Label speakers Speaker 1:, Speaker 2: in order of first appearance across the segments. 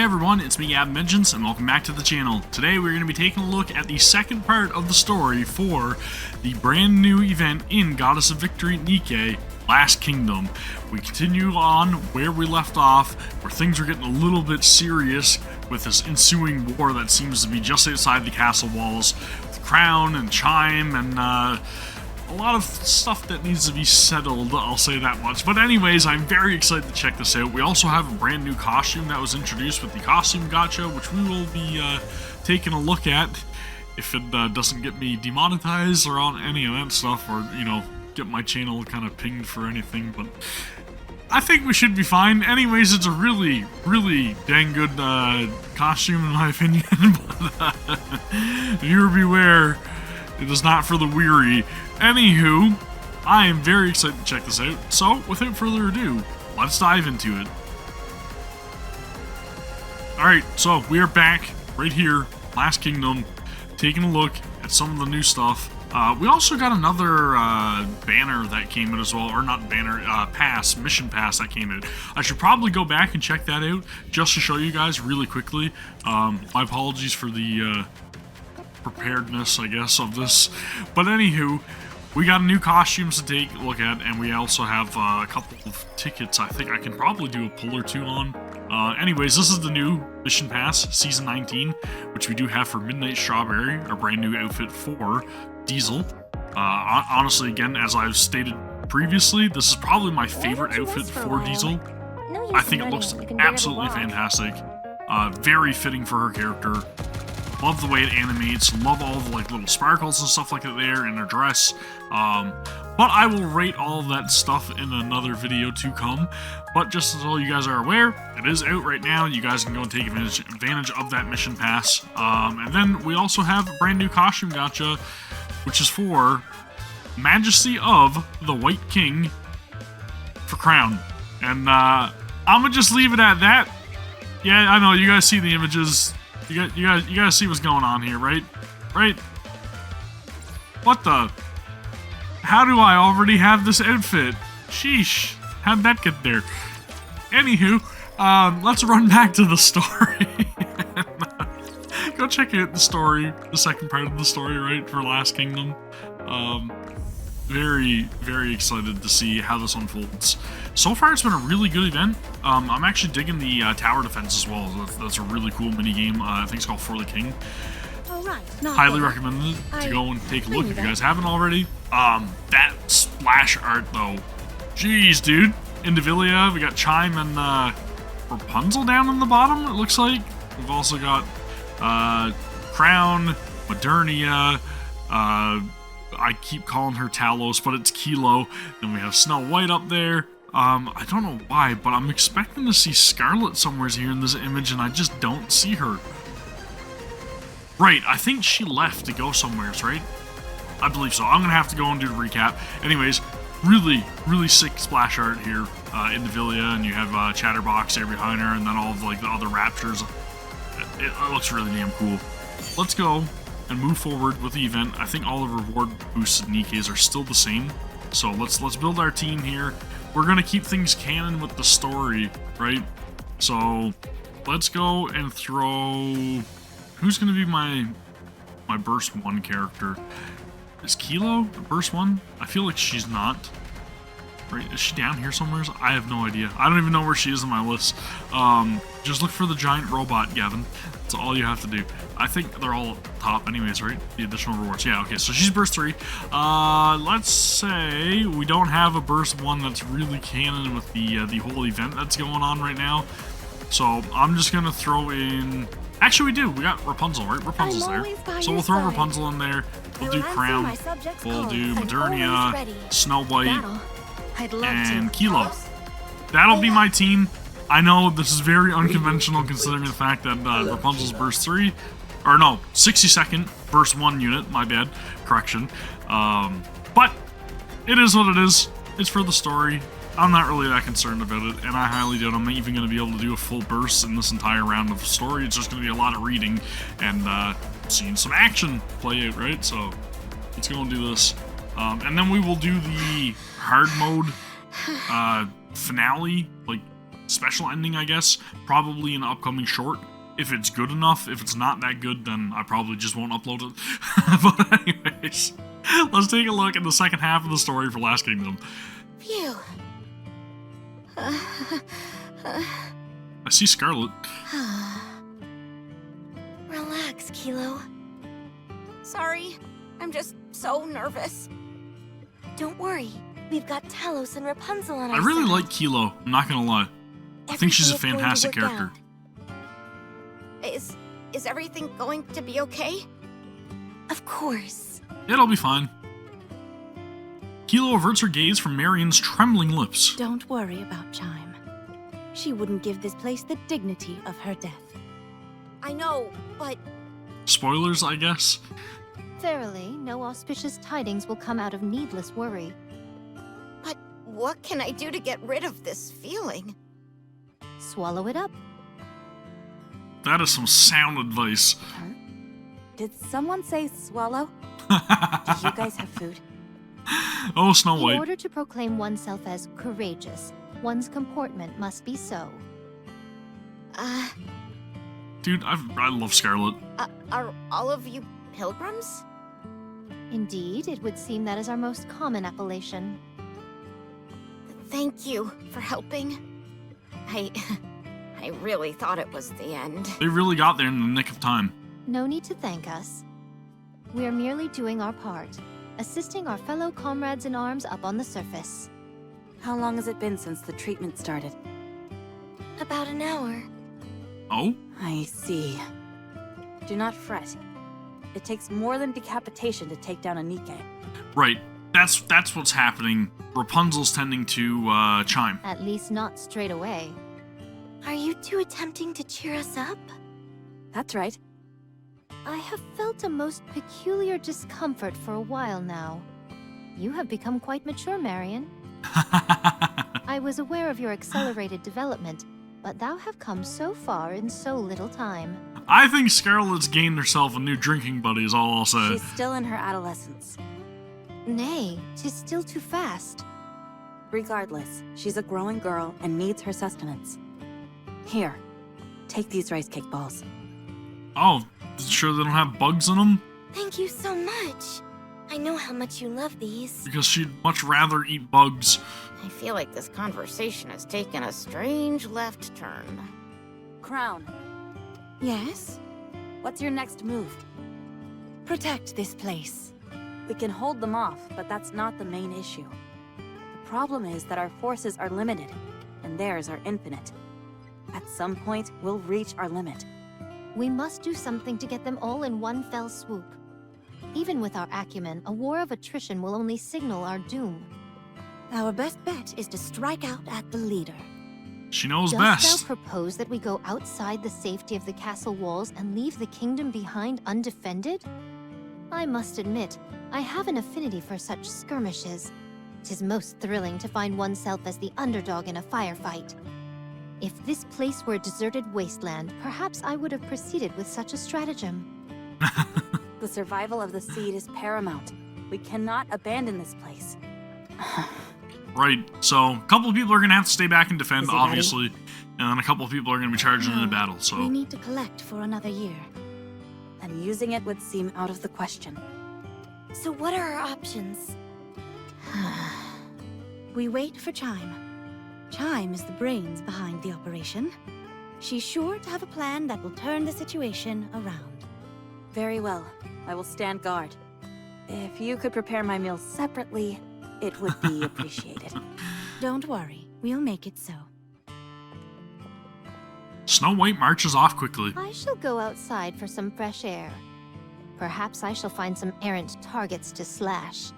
Speaker 1: everyone, it's me Gavin, and welcome back to the channel. Today we're going to be taking a look at the second part of the story for the brand new event in Goddess of Victory NIKKE, Last Kingdom. We continue on where we left off, where things are getting a little bit serious with this ensuing war that seems to be just outside the castle walls, with Crown and Chime and a lot of stuff that needs to be settled, I'll say that much. But anyways, I'm very excited to check this out. We also have a brand new costume that was introduced with the costume gacha, which we will be taking a look at if it doesn't get me demonetized or on any of that stuff, or, you know, get my channel kind of pinged for anything. But I think we should be fine. Anyways, it's a really, really dang good costume in my opinion. But viewer beware, it is not for the weary. Anywho, I am very excited to check this out, so without further ado, let's dive into it. Alright, so we are back right here, Last Kingdom, taking a look at some of the new stuff. We also got another banner that came in as well, or not banner, mission pass that came in. I should probably go back and check that out, just to show you guys really quickly. My apologies for the preparedness, I guess, of this. But anywho, we got new costumes to take a look at, and we also have a couple of tickets I think I can probably do a pull or two on. Anyways, this is the new Mission Pass, Season 19, which we do have for Midnight Strawberry, our brand new outfit for Diesel. Honestly, again, as I've stated previously, this is probably my favorite outfit for Diesel. I think it looks absolutely fantastic. Very fitting for her character. Love the way it animates, love all the like little sparkles and stuff like that there in her dress. But I will rate all of that stuff in another video to come. But just so you guys are aware, it is out right now. You guys can go and take advantage of that mission pass. And then we also have a brand new costume gacha, which is for Majesty of the White King for Crown. And I'm gonna just leave it at that. Yeah, I know, you guys see the images. You guys see what's going on here, right? Right? What the? How do I already have this outfit? Sheesh. How'd that get there? Anywho, let's run back to the story. Go check out the story, the second part of the story, right, for Last Kingdom. Very, very excited to see how this unfolds. So far, it's been a really good event. I'm actually digging the tower defense as well. That's a really cool mini game. I think it's called For the King. Highly recommended to go and take a look if you guys haven't already. That splash art though, jeez, dude. Indivilia, we got Chime and Rapunzel down on the bottom. It looks like we've also got Crown, Modernia. I keep calling her Talos, but it's Kilo. Then we have Snow White up there. I don't know why, but I'm expecting to see Scarlet somewhere here in this image, and I just don't see her. Right, I think she left to go somewhere, right? I believe so. I'm gonna have to go and do the recap. Anyways, really, really sick splash art here in the Villa, and you have Chatterbox there behind her, and then all of like the other raptors. It looks really damn cool. Let's go and move forward with the event. I think all the reward boosts in NIKKEs are still the same. So let's build our team here. We're gonna keep things canon with the story, right? So let's go and throw. Who's gonna be my burst 1 character? Is Kilo the burst 1? I feel like she's not. Right? Is she down here somewhere? I have no idea. I don't even know where she is on my list. Just look for the giant robot, Gavin. That's all you have to do. I think they're all up top anyways, right? The additional rewards. Yeah, okay, so she's burst 3. Let's say we don't have a burst 1 that's really canon with the whole event that's going on right now. So I'm just gonna throw in. Actually, we do. We got Rapunzel, right? Rapunzel's there. So we'll throw Rapunzel in there. We'll do Crown. We'll do Modernia, Snow White, and Kilo. That'll be my team. I know this is very unconventional considering the fact that Rapunzel's burst 3, or no, 60-second burst 1 unit, my bad, correction. But it is what it is. It's for the story. I'm not really that concerned about it, and I highly doubt I'm even going to be able to do a full burst in this entire round of the story. It's just going to be a lot of reading and seeing some action play out, right? So let's go and do this. And then we will do the hard mode finale, like special ending, I guess, probably an upcoming short. If it's good enough. If it's not that good, then I probably just won't upload it. But anyways, let's take a look at the second half of the story for Last Kingdom.
Speaker 2: Phew.
Speaker 1: I see Scarlet.
Speaker 2: Relax, Kilo. Sorry, I'm just so nervous. Don't worry, we've got Talos and Rapunzel on our
Speaker 1: I really
Speaker 2: side.
Speaker 1: like Kilo, I'm not gonna lie. I think she's a fantastic character.
Speaker 2: Is everything going to be okay? Of course.
Speaker 1: It'll be fine. Kilo averts her gaze from Marion's trembling lips.
Speaker 3: Don't worry about Chime. She wouldn't give this place the dignity of her death.
Speaker 2: I know, but...
Speaker 1: Spoilers, I guess?
Speaker 3: Verily, no auspicious tidings will come out of needless worry.
Speaker 2: But what can I do to get rid of this feeling?
Speaker 3: Swallow it up.
Speaker 1: That is some sound advice.
Speaker 3: Huh? Did someone say swallow? Do you guys have food?
Speaker 1: Oh, Snow White.
Speaker 3: In order to proclaim oneself as courageous, one's comportment must be so.
Speaker 1: Dude, I love Scarlet.
Speaker 2: Are all of you pilgrims?
Speaker 3: Indeed, it would seem that is our most common appellation.
Speaker 2: Thank you for helping. I really thought it was the end.
Speaker 1: They really got there in the nick of time.
Speaker 3: No need to thank us. We're merely doing our part, assisting our fellow comrades in arms up on the surface.
Speaker 4: How long has it been since the treatment started?
Speaker 2: About an hour.
Speaker 1: Oh?
Speaker 4: I see. Do not fret. It takes more than decapitation to take down a NIKKE.
Speaker 1: Right. That's what's happening. Rapunzel's tending to, Chime.
Speaker 3: At least not straight away.
Speaker 2: Are you two attempting to cheer us up?
Speaker 4: That's right.
Speaker 3: I have felt a most peculiar discomfort for a while now. You have become quite mature, Marion. I was aware of your accelerated development, but thou have come so far in so little time.
Speaker 1: I think Scarlet's gained herself a new drinking buddy is all I'll say.
Speaker 4: She's still in her adolescence.
Speaker 3: Nay, 'tis still too fast.
Speaker 4: Regardless, she's a growing girl and needs her sustenance. Here, take these rice cake balls.
Speaker 1: Oh, sure they don't have bugs in them?
Speaker 2: Thank you so much. I know how much you love these.
Speaker 1: Because she'd much rather eat bugs.
Speaker 2: I feel like this conversation has taken a strange left turn.
Speaker 4: Crown,
Speaker 2: Yes?
Speaker 4: what's your next move?
Speaker 3: Protect this place.
Speaker 4: We can hold them off, but that's not the main issue. The problem is that our forces are limited, and theirs are infinite. At some point, we'll reach our limit.
Speaker 3: We must do something to get them all in one fell swoop. Even with our acumen, a war of attrition will only signal our doom.
Speaker 2: Our best bet is to strike out at the leader.
Speaker 1: She knows
Speaker 3: Dost
Speaker 1: best.
Speaker 3: thou propose that we go outside the safety of the castle walls and leave the kingdom behind undefended? I must admit, I have an affinity for such skirmishes. 'Tis most thrilling to find oneself as the underdog in a firefight. If this place were a deserted wasteland, perhaps I would have proceeded with such a stratagem.
Speaker 4: The survival of the seed is paramount. We cannot abandon this place.
Speaker 1: Right, so a couple of people are going to have to stay back and defend,
Speaker 4: Is it ready?
Speaker 1: obviously. And then a couple of people are going to be charging into battle, so...
Speaker 3: We need to collect for another year.
Speaker 4: And using it would seem out of the question.
Speaker 2: So what are our options?
Speaker 3: We wait for Chime. Chime is the brains behind the operation. She's sure to have a plan that will turn the situation around.
Speaker 4: Very well. I will stand guard. If you could prepare my meals separately, it would be appreciated.
Speaker 3: Don't worry, we'll make it so.
Speaker 1: Snow White marches off quickly.
Speaker 3: I shall go outside for some fresh air. Perhaps I shall find some errant targets to slash.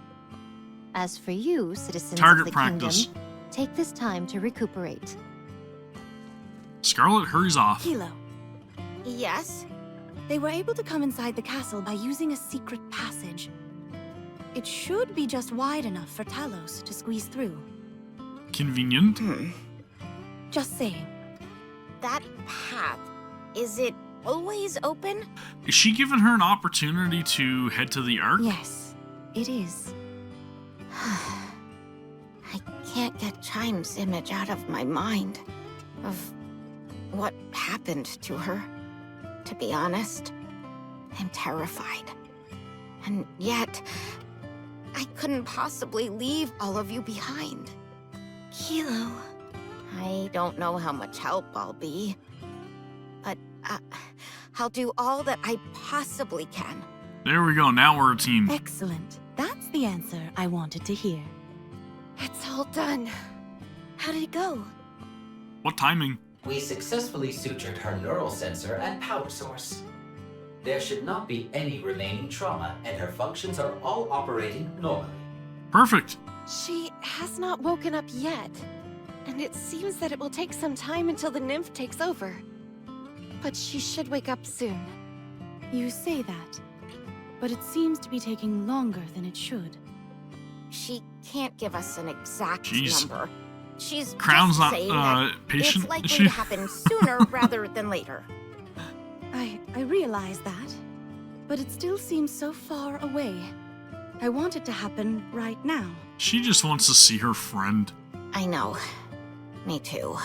Speaker 3: As for you, citizens
Speaker 1: Target
Speaker 3: of the
Speaker 1: practice.
Speaker 3: kingdom, take this time to recuperate.
Speaker 1: Scarlet hurries off.
Speaker 3: Kilo,
Speaker 2: Yes?
Speaker 3: they were able to come inside the castle by using a secret passage. It should be just wide enough for Talos to squeeze through.
Speaker 1: Convenient.
Speaker 3: Just saying.
Speaker 2: That path, is it always open?
Speaker 1: Is she giving her an opportunity to head to the Ark?
Speaker 3: Yes, it is.
Speaker 2: I can't get Chime's image out of my mind. of what happened to her. To be honest, I'm terrified. And yet, I couldn't possibly leave all of you behind.
Speaker 3: Kilo.
Speaker 2: I don't know how much help I'll be, but I'll do all that I possibly can.
Speaker 1: There we go. Now we're a team.
Speaker 4: Excellent. That's the answer I wanted to hear.
Speaker 3: It's all done.
Speaker 2: How did it go?
Speaker 1: What timing?
Speaker 5: We successfully sutured her neural sensor and power source. There should not be any remaining trauma, and her functions are all operating normally.
Speaker 1: Perfect.
Speaker 6: She has not woken up yet, and it seems that it will take some time until the nymph takes over. But she should wake up soon.
Speaker 4: You say that, but it seems to be taking longer than it should.
Speaker 2: She can't give us an exact
Speaker 1: Jeez.
Speaker 2: number. She's
Speaker 1: Crown's
Speaker 2: just
Speaker 1: not
Speaker 2: saying that
Speaker 1: patient.
Speaker 2: it's likely
Speaker 1: is she?
Speaker 2: to happen sooner rather than later.
Speaker 4: I realize that, but it still seems so far away. I want it to happen right now.
Speaker 1: She just wants to see her friend.
Speaker 2: I know. Me too.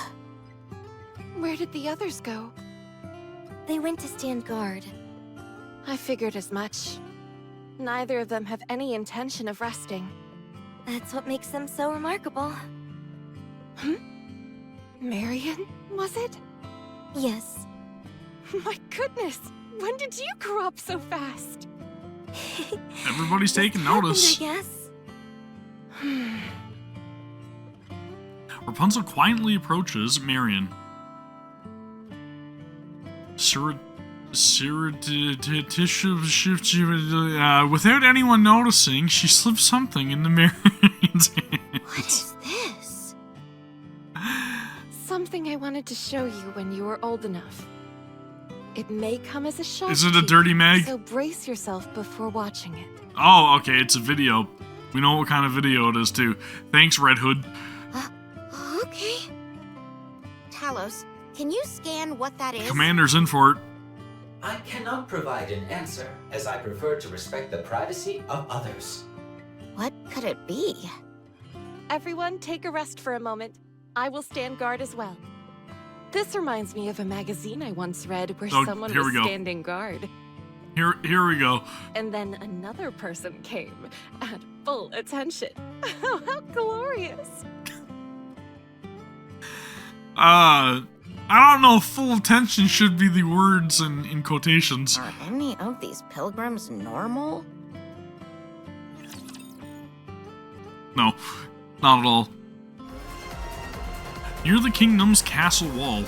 Speaker 6: Where did the others go?
Speaker 3: They went to stand guard.
Speaker 6: I figured as much. Neither of them have any intention of resting.
Speaker 3: That's what makes them so remarkable.
Speaker 6: Marion, was it?
Speaker 3: Yes.
Speaker 6: My goodness! When did you grow up so fast?
Speaker 1: Everybody's taking
Speaker 3: Happened,
Speaker 1: notice.
Speaker 3: I guess.
Speaker 1: Rapunzel quietly approaches Marion. Without anyone noticing, she slips something into Marion's hand.
Speaker 3: What is this?
Speaker 6: Something I wanted to show you when you were old enough. It may come as a shock.
Speaker 1: Is it a
Speaker 6: to you,
Speaker 1: dirty mag?
Speaker 6: So brace yourself before watching it.
Speaker 1: Oh, okay, it's a video. We know what kind of video it is, too. Thanks, Red Hood.
Speaker 2: Okay. Talos, can you scan what that is?
Speaker 1: Commander's in for it.
Speaker 5: I cannot provide an answer, as I prefer to respect the privacy of others.
Speaker 2: What could it be?
Speaker 6: Everyone, take a rest for a moment. I will stand guard as well. This reminds me of a magazine I once read where
Speaker 1: Oh,
Speaker 6: someone
Speaker 1: here
Speaker 6: was
Speaker 1: we go.
Speaker 6: standing guard.
Speaker 1: Here we go.
Speaker 6: And then another person came at full attention. How glorious!
Speaker 1: I don't know if full attention should be the words in quotations.
Speaker 2: Are any of these pilgrims normal?
Speaker 1: No, not at all. Near the kingdom's castle wall.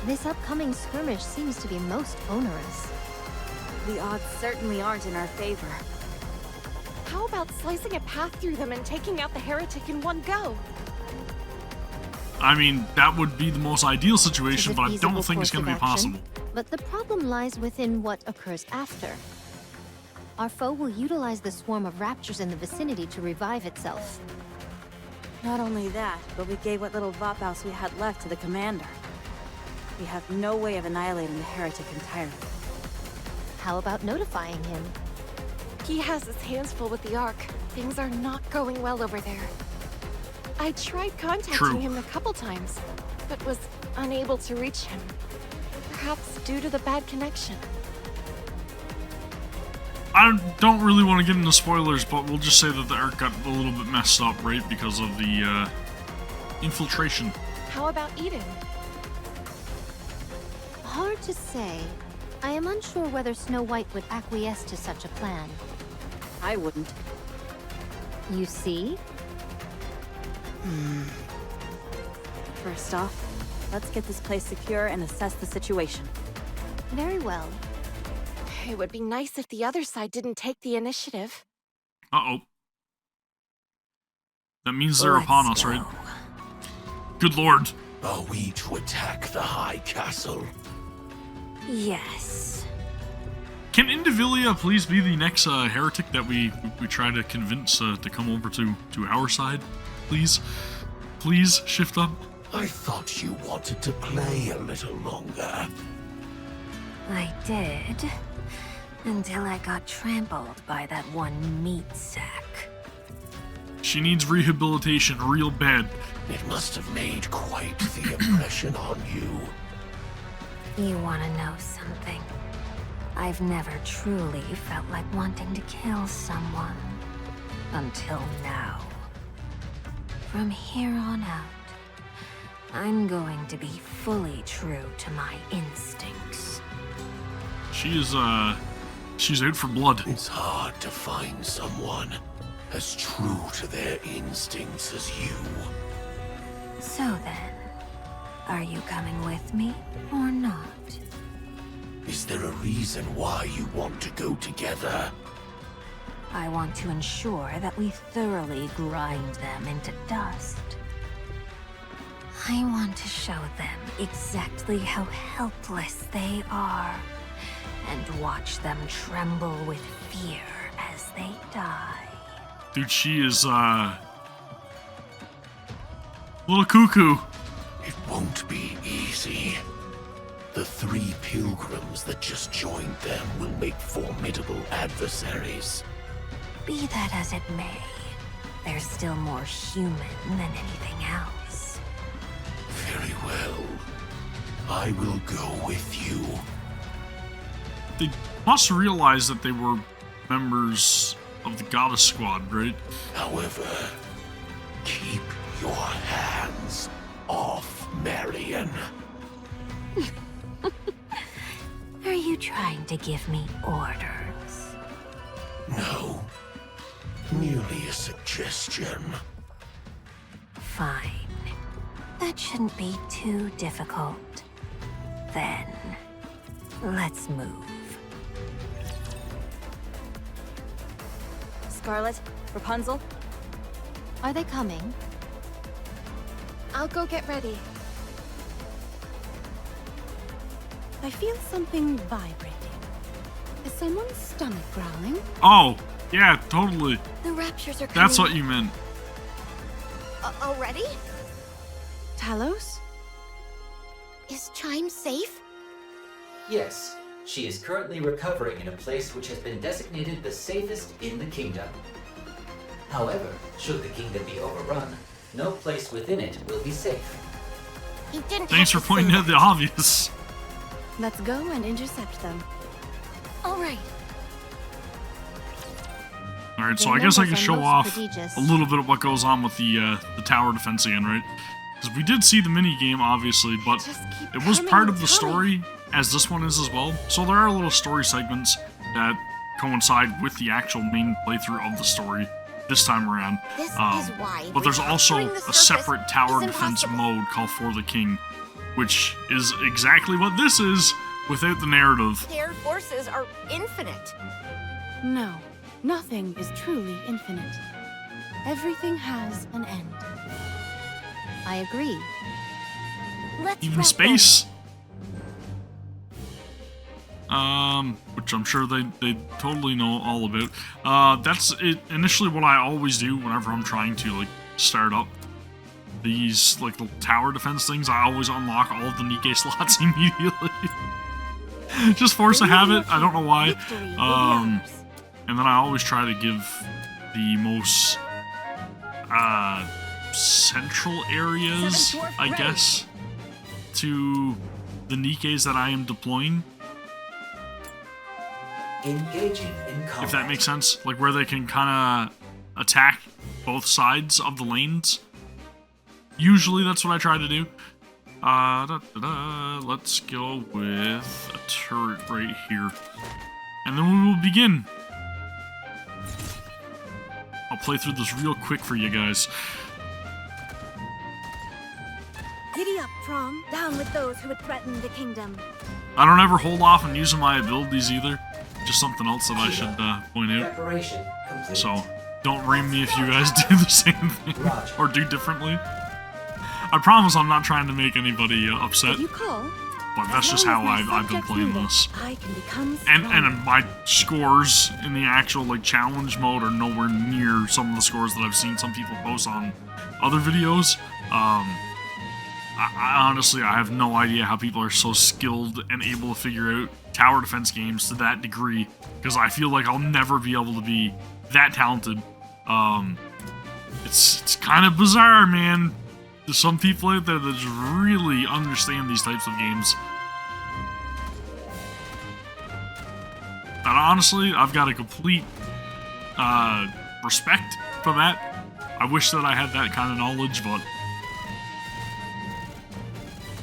Speaker 3: This upcoming skirmish seems to be most onerous.
Speaker 4: The odds certainly aren't in our favor.
Speaker 6: How about slicing a path through them and taking out the heretic in one go?
Speaker 1: I mean, that would be the most ideal situation,
Speaker 3: Is a
Speaker 1: but I
Speaker 3: feasible
Speaker 1: don't think it's
Speaker 3: course
Speaker 1: going to
Speaker 3: of
Speaker 1: be
Speaker 3: action,
Speaker 1: possible.
Speaker 3: But the problem lies within what occurs after. Our foe will utilize the swarm of raptures in the vicinity to revive itself.
Speaker 4: Not only that, but we gave what little Vophouse we had left to the commander. We have no way of annihilating the heretic entirely.
Speaker 3: How about notifying him?
Speaker 6: He has his hands full with the Ark. Things are not going well over there. I tried contacting
Speaker 1: True.
Speaker 6: him a couple times, but was unable to reach him. Perhaps due to the bad connection.
Speaker 1: I don't really want to get into spoilers, but we'll just say that the Ark got a little bit messed up, right? Because of the infiltration.
Speaker 6: How about Eden?
Speaker 3: Hard to say. I am unsure whether Snow White would acquiesce to such a plan.
Speaker 4: I wouldn't.
Speaker 3: You see?
Speaker 4: First off, let's get this place secure and assess the situation.
Speaker 3: Very well.
Speaker 6: It would be nice if the other side didn't take the initiative.
Speaker 1: Uh-oh. That means they're
Speaker 4: Let's
Speaker 1: upon us,
Speaker 4: go.
Speaker 1: right? Good lord.
Speaker 7: Are we to attack the High Castle?
Speaker 2: Yes.
Speaker 1: Can Indivilia please be the next heretic that we try to convince to come over to our side? Please? Please shift up.
Speaker 7: I thought you wanted to play a little longer.
Speaker 2: I did. Until I got trampled by that one meat sack.
Speaker 1: She needs rehabilitation real bad.
Speaker 7: It must have made quite the impression on you.
Speaker 8: You want to know something? I've never truly felt like wanting to kill someone. Until now. From here on out, I'm going to be fully true to my instincts.
Speaker 1: She's out for blood.
Speaker 7: It's hard to find someone as true to their instincts as you.
Speaker 8: So then, are you coming with me or not?
Speaker 7: Is there a reason why you want to go together?
Speaker 8: I want to ensure that we thoroughly grind them into dust. I want to show them exactly how helpless they are, and watch them tremble with fear as they die.
Speaker 1: Dude, she is, little cuckoo.
Speaker 7: It won't be easy. The 3 pilgrims that just joined them will make formidable adversaries.
Speaker 8: Be that as it may, they're still more human than anything else.
Speaker 7: Very well. I will go with you.
Speaker 1: They must realize that they were members of the Goddess Squad, right?
Speaker 7: However, keep your hands off Marion.
Speaker 8: Are you trying to give me orders?
Speaker 7: No. Merely a suggestion.
Speaker 8: Fine. That shouldn't be too difficult. Then, let's move.
Speaker 4: Scarlet, Rapunzel,
Speaker 3: Are they coming?
Speaker 6: I'll go get ready. I feel something vibrating. Is someone's stomach growling?
Speaker 1: Oh, yeah, totally.
Speaker 2: The raptures are coming.
Speaker 1: That's what you meant.
Speaker 2: Already?
Speaker 6: Talos?
Speaker 2: Is Chime safe?
Speaker 5: Yes, she is currently recovering in a place which has been designated the safest in the kingdom. However, should the kingdom be overrun, no place within it will be safe.
Speaker 2: You didn't
Speaker 1: Thanks for
Speaker 2: have to say
Speaker 1: pointing out
Speaker 2: that.
Speaker 1: the obvious.
Speaker 6: Let's go and intercept them.
Speaker 2: All right.
Speaker 1: Alright, so
Speaker 3: Their
Speaker 1: I guess I
Speaker 3: numbers
Speaker 1: can
Speaker 3: are
Speaker 1: show
Speaker 3: most
Speaker 1: off
Speaker 3: prodigious.
Speaker 1: a little bit of what goes on with the tower defense again, right? Because we did see the mini game, obviously, but
Speaker 6: Just keep
Speaker 1: it was
Speaker 6: coming
Speaker 1: part
Speaker 6: and
Speaker 1: of the
Speaker 6: coming.
Speaker 1: story, as this one is as well. So there are little story segments that coincide with the actual main playthrough of the story this time around.
Speaker 2: This is why.
Speaker 1: But there's also
Speaker 2: recapturing the
Speaker 1: a
Speaker 2: surface
Speaker 1: separate tower
Speaker 2: is
Speaker 1: defense
Speaker 2: impossible.
Speaker 1: mode called For the King, which is exactly what this is without the narrative.
Speaker 2: Their forces are infinite.
Speaker 6: No, nothing is truly infinite. Everything has an end.
Speaker 3: I agree.
Speaker 2: Let's
Speaker 1: Even
Speaker 2: wrap
Speaker 1: space. Which I'm sure they totally know all about. That's it. Initially, what I always do whenever I'm trying to like start up these like little tower defense things, I always unlock all of the NIKKE slots immediately. Just force a habit. I don't know why.
Speaker 6: Victory will be ours.
Speaker 1: And then I always try to give the most central areas, I guess, to the NIKKEs that I am deploying.
Speaker 5: Engaging in combat.
Speaker 1: If that makes sense. Like where they can kind of attack both sides of the lanes. Usually that's what I try to do. Let's go with a turret right here. And then we will begin. I'll play through this real quick for you guys.
Speaker 9: Giddy up, Prom. Down with those who would threaten the kingdom.
Speaker 1: I don't ever hold off on using my abilities either. Just something else that I should point out.
Speaker 5: Preparation complete.
Speaker 1: So, don't ream me if you guys do the same thing
Speaker 5: Roger.
Speaker 1: or do differently. I promise I'm not trying to make anybody upset,
Speaker 6: You call?
Speaker 1: but that's just how I've been playing this.
Speaker 6: I can become
Speaker 1: And
Speaker 6: stronger.
Speaker 1: my scores in the actual like challenge mode are nowhere near some of the scores that I've seen some people post on other videos. I honestly, I have no idea how people are so skilled and able to figure out tower defense games to that degree, because I feel like I'll never be able to be that talented. It's kind of bizarre, man. There's some people out there that just really understand these types of games. And honestly, I've got a complete respect for that. I wish that I had that kind of knowledge, but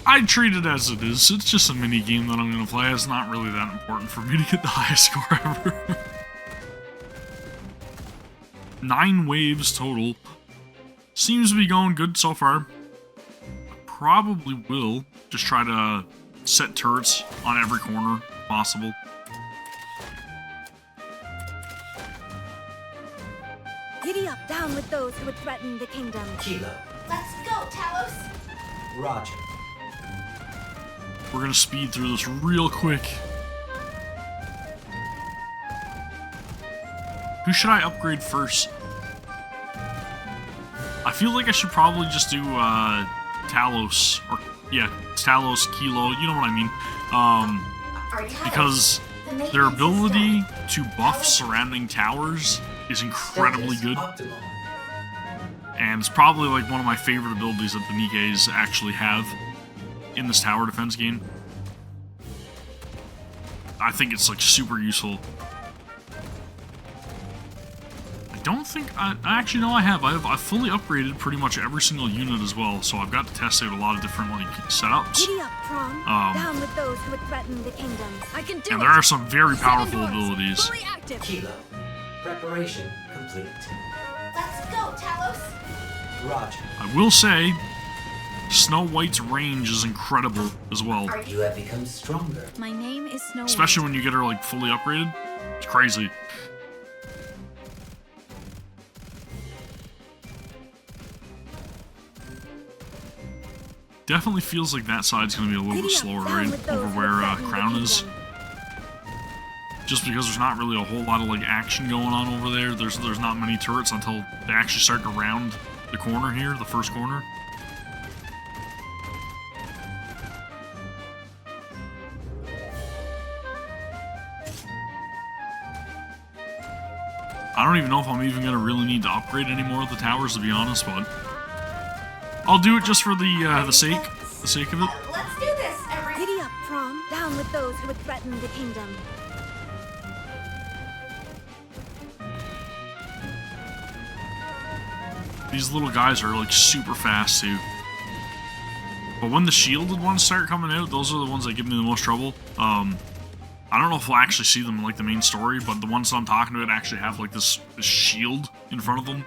Speaker 1: I treat it as it is. It's just a mini game that I'm going to play. It's not really that important for me to get the highest score ever. 9 waves total. Seems to be going good so far. Probably will just try to set turrets on every corner possible.
Speaker 9: Giddy up, down with those who would threaten the kingdom.
Speaker 5: Kilo.
Speaker 2: Let's go, Talos!
Speaker 5: Roger.
Speaker 1: We're gonna speed through this real quick. Who should I upgrade first? I feel like I should probably just do Talos, or yeah, Talos, Kilo, you know what I mean. Because their ability to buff surrounding towers is incredibly good.
Speaker 5: Optimal.
Speaker 1: And it's probably like one of my favorite abilities that the NIKKEs actually have in this tower defense game. I think it's like super useful. I don't think I actually know I have. I've fully upgraded pretty much every single unit as well, so I've got to test out a lot of different like setups.
Speaker 9: Giddy up, Prom. Down with those who would threaten the kingdom. I can do
Speaker 1: And
Speaker 9: it.
Speaker 1: there are some very powerful
Speaker 9: Seven doors,
Speaker 1: abilities.
Speaker 9: fully active.
Speaker 5: Kilo. Preparation complete.
Speaker 2: Let's go, Talos!
Speaker 5: Roger.
Speaker 1: I will say, Snow White's range is incredible as well.
Speaker 5: You have become stronger.
Speaker 8: My name is Snow White.
Speaker 1: Especially when you get her like fully upgraded. It's crazy. Definitely feels like that side's gonna be a little bit
Speaker 9: Giddy up,
Speaker 1: slower,
Speaker 9: down
Speaker 1: right?
Speaker 9: with those
Speaker 1: Over
Speaker 9: who
Speaker 1: where
Speaker 9: would threaten the
Speaker 1: Crown is.
Speaker 9: kingdom.
Speaker 1: Just because there's not really a whole lot of like action going on over there. There's not many turrets until they actually start to round the corner here, the first corner. I don't even know if I'm even gonna really need to upgrade any more of the towers, to be honest, but I'll do it just for the sake of it.
Speaker 2: Let's do this, everyone!
Speaker 9: Giddy up, Prom. Down with those who would threaten the kingdom.
Speaker 1: These little guys are like super fast too. But when the shielded ones start coming out, those are the ones that give me the most trouble. I don't know if we'll actually see them in like the main story, but the ones that I'm talking about actually have like this shield in front of them.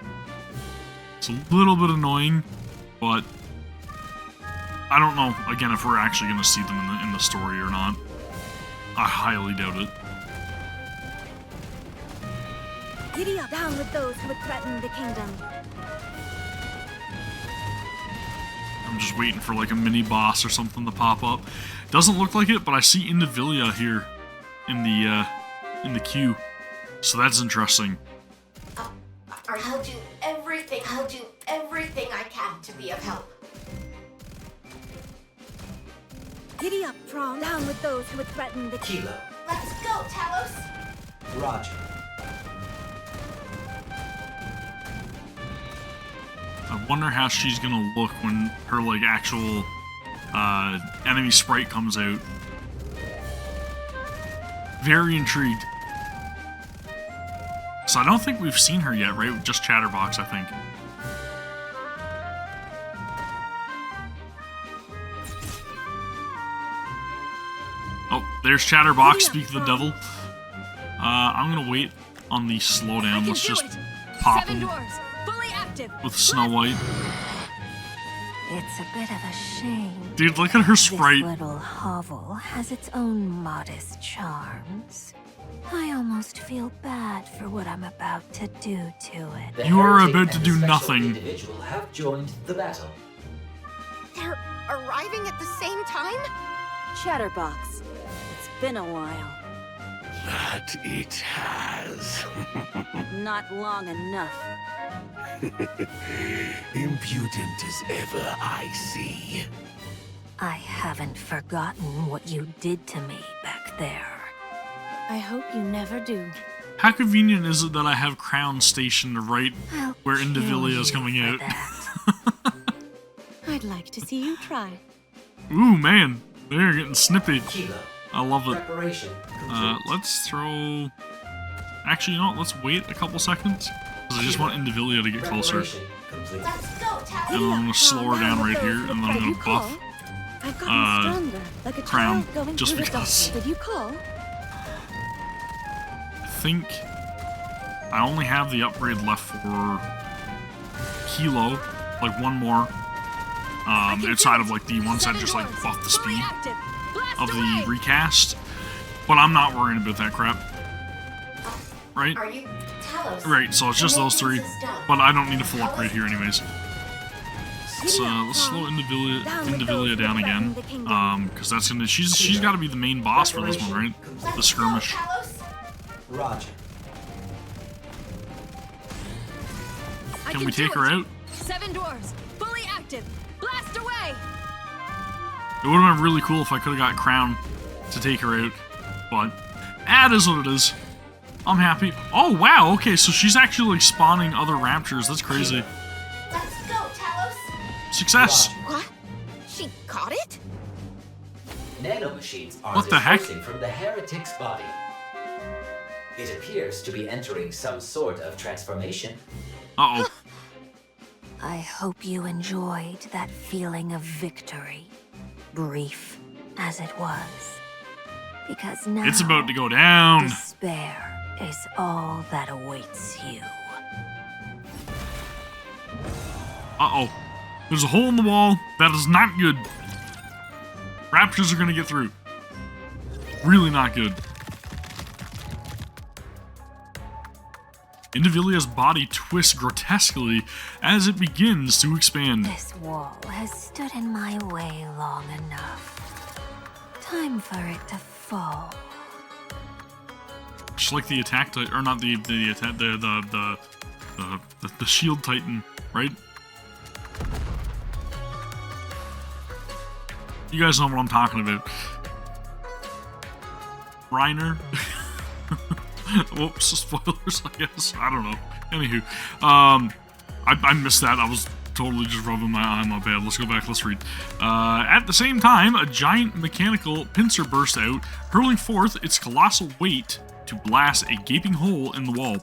Speaker 1: It's a little bit annoying, but I don't know again if we're actually going to see them in the story or not. I highly doubt it.
Speaker 9: Giddy up, down with those who would threaten the kingdom.
Speaker 1: I'm just waiting for like a mini boss or something to pop up. Doesn't look like it, but I see Indivilia here in the queue, so that's interesting.
Speaker 2: I'll do everything. I'll do everything I can to be of help.
Speaker 9: Giddy up, Prom. Down with those who would threaten the kingdom.
Speaker 5: Kilo.
Speaker 2: Let's go, Talos!
Speaker 5: Roger.
Speaker 1: I wonder how she's gonna look when her like actual enemy sprite comes out. Very intrigued. So I don't think we've seen her yet, right? Just Chatterbox, I think. Oh, there's Chatterbox, speak of the devil. I'm gonna wait on the slowdown. Let's just pop him
Speaker 9: fully active.
Speaker 1: with Snow White.
Speaker 8: It's a bit of a shame.
Speaker 1: Dude, look at her sprite.
Speaker 8: This little hovel has its own modest charms. I almost feel bad for what I'm about to do to it.
Speaker 5: The
Speaker 1: You are
Speaker 5: heretic
Speaker 1: about to
Speaker 5: and
Speaker 1: do
Speaker 5: the special
Speaker 1: nothing.
Speaker 5: Individual have joined the battle.
Speaker 2: They're arriving at the same time?
Speaker 4: Chatterbox, it's been a while.
Speaker 7: That it has.
Speaker 4: Not long enough.
Speaker 7: Impudent as ever, I see.
Speaker 8: I haven't forgotten what you did to me back there.
Speaker 6: I hope you never do.
Speaker 1: How convenient is it that I have Crown stationed right
Speaker 8: I'll
Speaker 1: where
Speaker 8: kill
Speaker 1: Indivilia is
Speaker 8: you
Speaker 1: coming
Speaker 8: for
Speaker 1: out?
Speaker 8: that.
Speaker 9: I'd like to see you try.
Speaker 1: Ooh, man. They're getting snippy.
Speaker 5: Kilo.
Speaker 1: I love it.
Speaker 5: Preparation complete.
Speaker 1: Let's throw... Actually, you know what? Let's wait a couple seconds. Because I just want Indivilia to get closer.
Speaker 5: Preparation complete.
Speaker 1: And then I'm going to slow her down right here. And then I'm going to buff
Speaker 9: I've gotten stronger, like a
Speaker 1: Crown,
Speaker 9: child going
Speaker 1: just
Speaker 9: through
Speaker 1: because.
Speaker 9: the Did you call?
Speaker 1: I think I only have the upgrade left for Kilo, like one more, outside of like the ones that just like buff the speed of the recast, but I'm not worrying about that crap, right? Right, so it's just those three, but I don't need a full upgrade here anyways. Let's slow Indivilia down again, because that's gonna, she's got to be the main boss for this one, right? The skirmish.
Speaker 5: Roger.
Speaker 1: Can we take her out?
Speaker 6: 7 doors, fully active. Blast away!
Speaker 1: It would have been really cool if I could have got Crown to take her out, but that is what it is. I'm happy. Oh wow, okay, so she's actually like spawning other raptures. That's crazy.
Speaker 2: Let's go, Talos.
Speaker 1: Success.
Speaker 2: What? She got it?
Speaker 5: Nanomachines are
Speaker 1: What the heck?
Speaker 5: dispersing from the heretic's body. It appears to be entering some sort of transformation.
Speaker 1: Uh-oh.
Speaker 8: I hope you enjoyed that feeling of victory, brief as it was. Because now
Speaker 1: It's about to go down.
Speaker 8: despair is all that awaits you.
Speaker 1: Uh-oh. There's a hole in the wall. That is not good. Raptors are gonna get through. Really not good. Indivilia's body twists grotesquely as it begins to expand.
Speaker 8: This wall has stood in my way long enough. Time for it to fall.
Speaker 1: Just like the attack titan, or not the shield titan, right? You guys know what I'm talking about. Reiner. Whoops, spoilers, I guess. I don't know. Anywho, I missed that. I was totally just rubbing my eye. My bad. Let's go back. Let's read. At the same time, a giant mechanical pincer burst out, hurling forth its colossal weight to blast a gaping hole in the wall.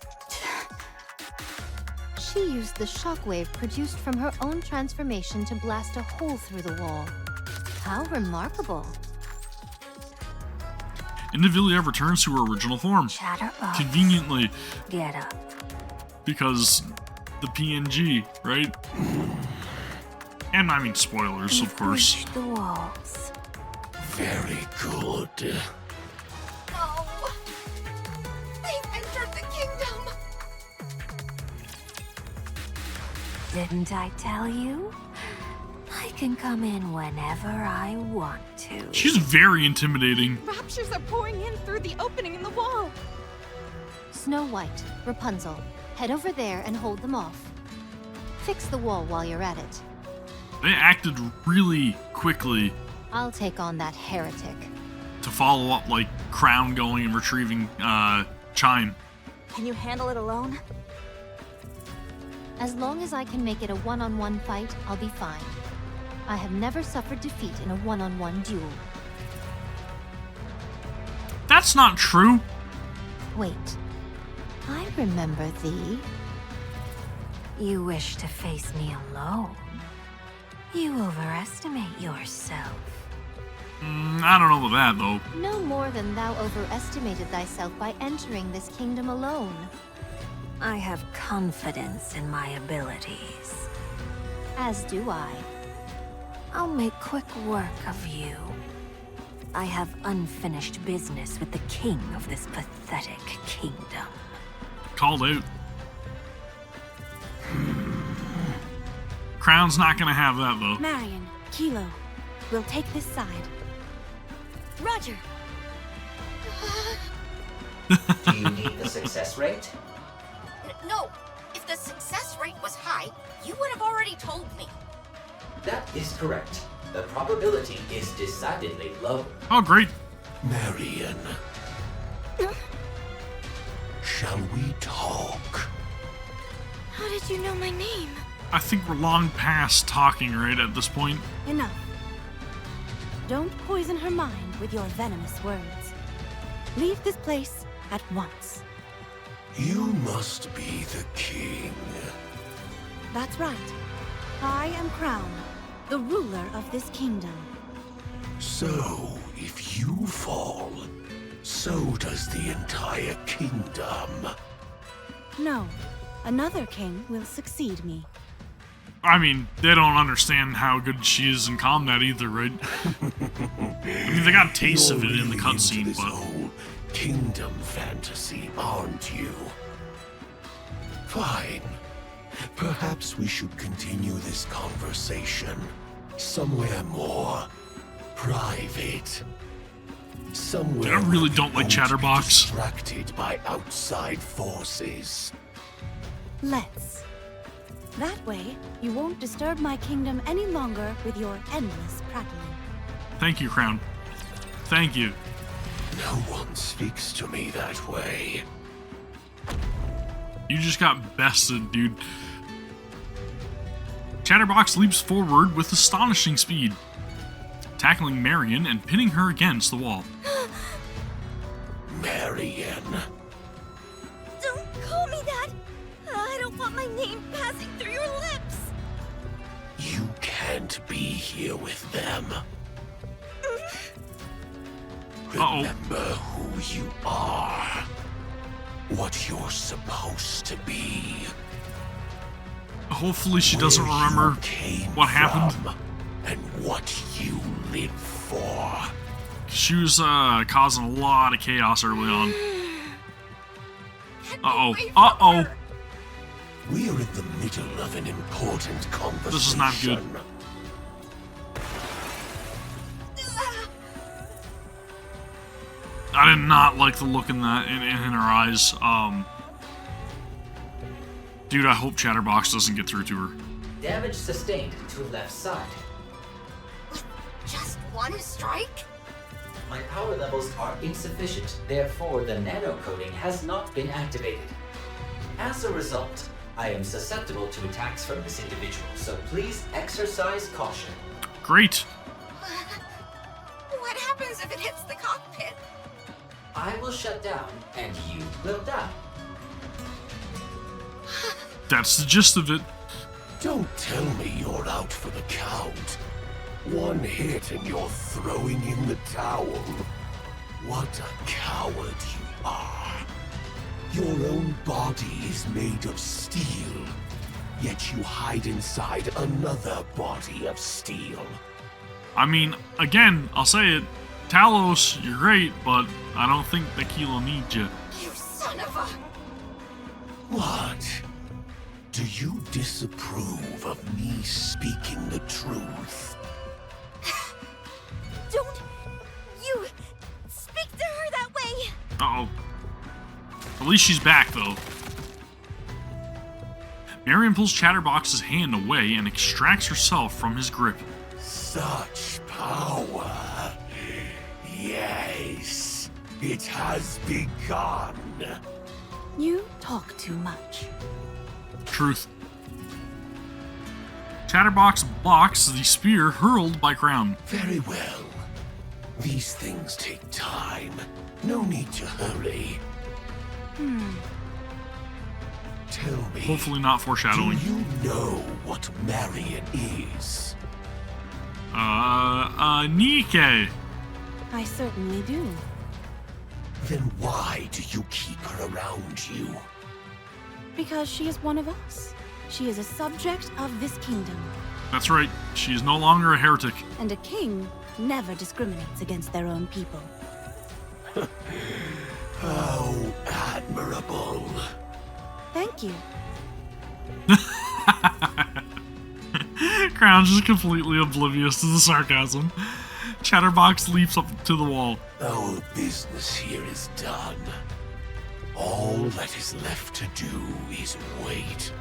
Speaker 3: She used the shockwave produced from her own transformation to blast a hole through the wall. How remarkable.
Speaker 1: Indivilia returns to her original form.
Speaker 8: Chatterbox,
Speaker 1: Conveniently,
Speaker 8: get up.
Speaker 1: because the PNG, right? And I mean spoilers, of course.
Speaker 8: Breached the walls.
Speaker 7: Very good.
Speaker 2: No. They've entered the kingdom.
Speaker 8: Didn't I tell you? I can come in whenever I want to.
Speaker 1: She's very intimidating.
Speaker 6: Raptures are pouring in through the opening in the wall.
Speaker 3: Snow White, Rapunzel, head over there and hold them off. Fix the wall while you're at it.
Speaker 1: They acted really quickly
Speaker 3: I'll take on that heretic.
Speaker 1: to follow up like Crown going and retrieving Chime.
Speaker 4: Can you handle it alone?
Speaker 3: As long as I can make it a one-on-one fight, I'll be fine. I have never suffered defeat in a one-on-one duel.
Speaker 1: That's not true.
Speaker 3: Wait, I remember thee.
Speaker 8: You wish to face me alone. You overestimate yourself.
Speaker 1: I don't know about that though.
Speaker 3: No more than thou overestimated thyself by entering this kingdom alone.
Speaker 8: I have confidence in my abilities.
Speaker 3: As do I.
Speaker 8: I'll make quick work of you. I have unfinished business with the king of this pathetic kingdom.
Speaker 1: Called out. Crown's not gonna have that though.
Speaker 9: Marion, Kilo, we'll take this side. Roger.
Speaker 5: Do you need the success rate?
Speaker 2: No. If the success rate was high, you would have already told me.
Speaker 5: That is correct. The probability is decidedly low.
Speaker 1: Oh great.
Speaker 7: Marion. Shall we talk?
Speaker 9: How did you know my name?
Speaker 1: I think we're long past talking, right, at this point?
Speaker 9: Enough. Don't poison her mind with your venomous words. Leave this place at once.
Speaker 7: You must be the king.
Speaker 9: That's right. I am crowned, the ruler of this kingdom.
Speaker 7: So, if you fall, so does the entire kingdom.
Speaker 9: No, another king will succeed me.
Speaker 1: I mean, they don't understand how good she is in combat either, right? I mean, they got tastes of it in the
Speaker 7: You're really into
Speaker 1: cutscene,
Speaker 7: this
Speaker 1: but...
Speaker 7: whole kingdom fantasy, aren't you? Fine. Perhaps we should continue this conversation somewhere more private. Somewhere
Speaker 1: I really
Speaker 7: where
Speaker 1: don't
Speaker 7: we
Speaker 1: like
Speaker 7: won't be
Speaker 1: Chatterbox.
Speaker 7: distracted by outside forces.
Speaker 9: Let's. That way, you won't disturb my kingdom any longer with your endless prattling.
Speaker 1: Thank you, Crown. Thank you.
Speaker 7: No one speaks to me that way.
Speaker 1: You just got bested, dude. Chatterbox leaps forward with astonishing speed, tackling Marion and pinning her against the wall.
Speaker 7: Marion.
Speaker 9: Don't call me that! I don't want my name passing through your lips!
Speaker 7: You can't be here with them. Remember who you are. What you're supposed to be.
Speaker 1: Hopefully she doesn't
Speaker 7: Where
Speaker 1: remember
Speaker 7: you came
Speaker 1: what happened.
Speaker 7: from and what you live for.
Speaker 1: She was causing a lot of chaos early on. Uh-oh. Uh-oh.
Speaker 7: We are in the middle of an important conversation.
Speaker 1: This is not good. I did not like the look in that in her eyes. Dude, I hope Chatterbox doesn't get through to her.
Speaker 5: Damage sustained to left side.
Speaker 2: Just one strike?
Speaker 5: My power levels are insufficient, therefore the nano coating has not been activated. As a result, I am susceptible to attacks from this individual, so please exercise caution.
Speaker 1: Great.
Speaker 2: What happens if it hits the cockpit?
Speaker 5: I will shut down, and you will die.
Speaker 1: That's the gist of it.
Speaker 7: Don't tell me you're out for the count. One hit and you're throwing in the towel. What a coward you are. Your own body is made of steel, yet you hide inside another body of steel.
Speaker 1: I mean, again, I'll say it. Talos, you're great, but I don't think the Kilo needs you.
Speaker 2: You son of a...
Speaker 7: What? Do you disapprove of me speaking the truth?
Speaker 9: Don't you speak to her that way!
Speaker 1: Uh-oh. At least she's back, though. Marion pulls Chatterbox's hand away and extracts herself from his grip.
Speaker 7: Such power. Yes, it has begun.
Speaker 9: You talk too much.
Speaker 1: Truth. Chatterbox blocks the spear hurled by Crown.
Speaker 7: Very well. These things take time. No need to hurry. Tell me.
Speaker 1: Hopefully not foreshadowing.
Speaker 7: Do you know what Marion is?
Speaker 1: NIKKE.
Speaker 9: I certainly do.
Speaker 7: Then why do you keep her around you?
Speaker 9: Because she is one of us. She is a subject of this kingdom.
Speaker 1: That's right. She is no longer a heretic.
Speaker 9: And a king never discriminates against their own people.
Speaker 7: How admirable.
Speaker 9: Thank you.
Speaker 1: Crown's just completely oblivious to the sarcasm. Chatterbox leaps up to the wall.
Speaker 7: Our business here is done. All that is left to do is wait.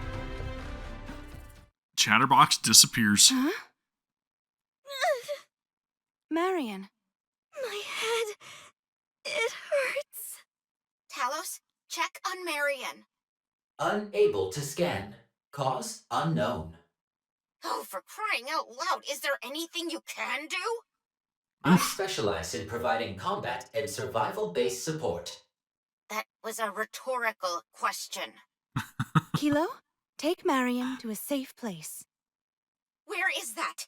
Speaker 1: Chatterbox disappears.
Speaker 9: Huh? Marion. My head. It hurts.
Speaker 2: Talos, check on Marion.
Speaker 5: Unable to scan. Cause unknown.
Speaker 2: Oh, for crying out loud, is there anything you can do?
Speaker 5: I specialize in providing combat and survival-based support.
Speaker 2: That was a rhetorical question.
Speaker 9: Kilo, take Marion to a safe place.
Speaker 2: Where is that?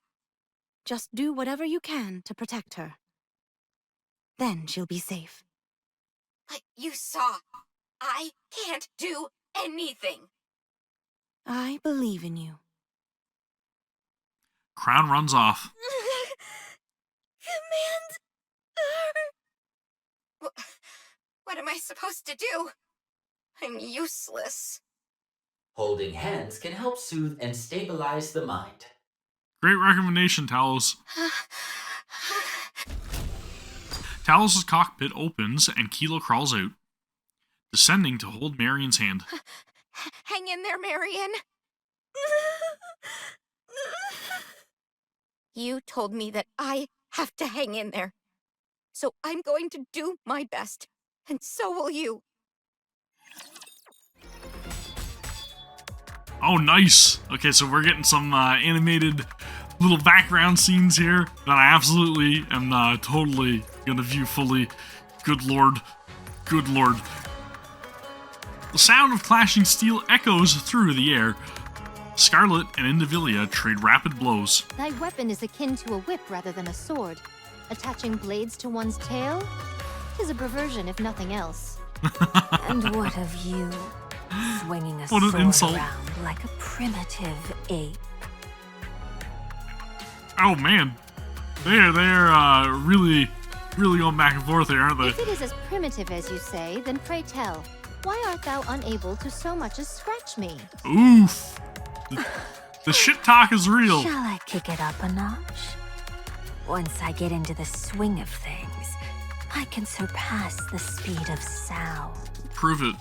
Speaker 9: Just do whatever you can to protect her. Then she'll be safe.
Speaker 2: But you saw. I can't do anything.
Speaker 9: I believe in you.
Speaker 1: Crown runs off.
Speaker 2: Command her. What am I supposed to do? I'm useless.
Speaker 5: Holding hands can help soothe and stabilize the mind.
Speaker 1: Great recommendation, Talos. Talos' cockpit opens and Kilo crawls out, descending to hold Marion's hand.
Speaker 2: Hang in there, Marion. You told me that I have to hang in there. So I'm going to do my best. And so will you.
Speaker 1: Oh, nice. Okay, so we're getting some animated little background scenes here that I absolutely am totally gonna view fully. Good lord. Good lord. The sound of clashing steel echoes through the air. Scarlet and Indivilia trade rapid blows.
Speaker 3: Thy weapon is akin to a whip rather than a sword. Attaching blades to one's tail? 'Tis a perversion, if nothing else.
Speaker 8: And what of you? Swinging a
Speaker 1: What an
Speaker 8: sword
Speaker 1: insult.
Speaker 8: around like a primitive ape.
Speaker 1: Oh man, they're really going back and forth here, aren't they?
Speaker 3: If it is as primitive as you say, then pray tell, why art thou unable to so much as scratch me?
Speaker 1: Oof. The shit talk is real.
Speaker 8: Shall I kick it up a notch? Once I get into the swing of things, I can surpass the speed of sound.
Speaker 1: Prove it.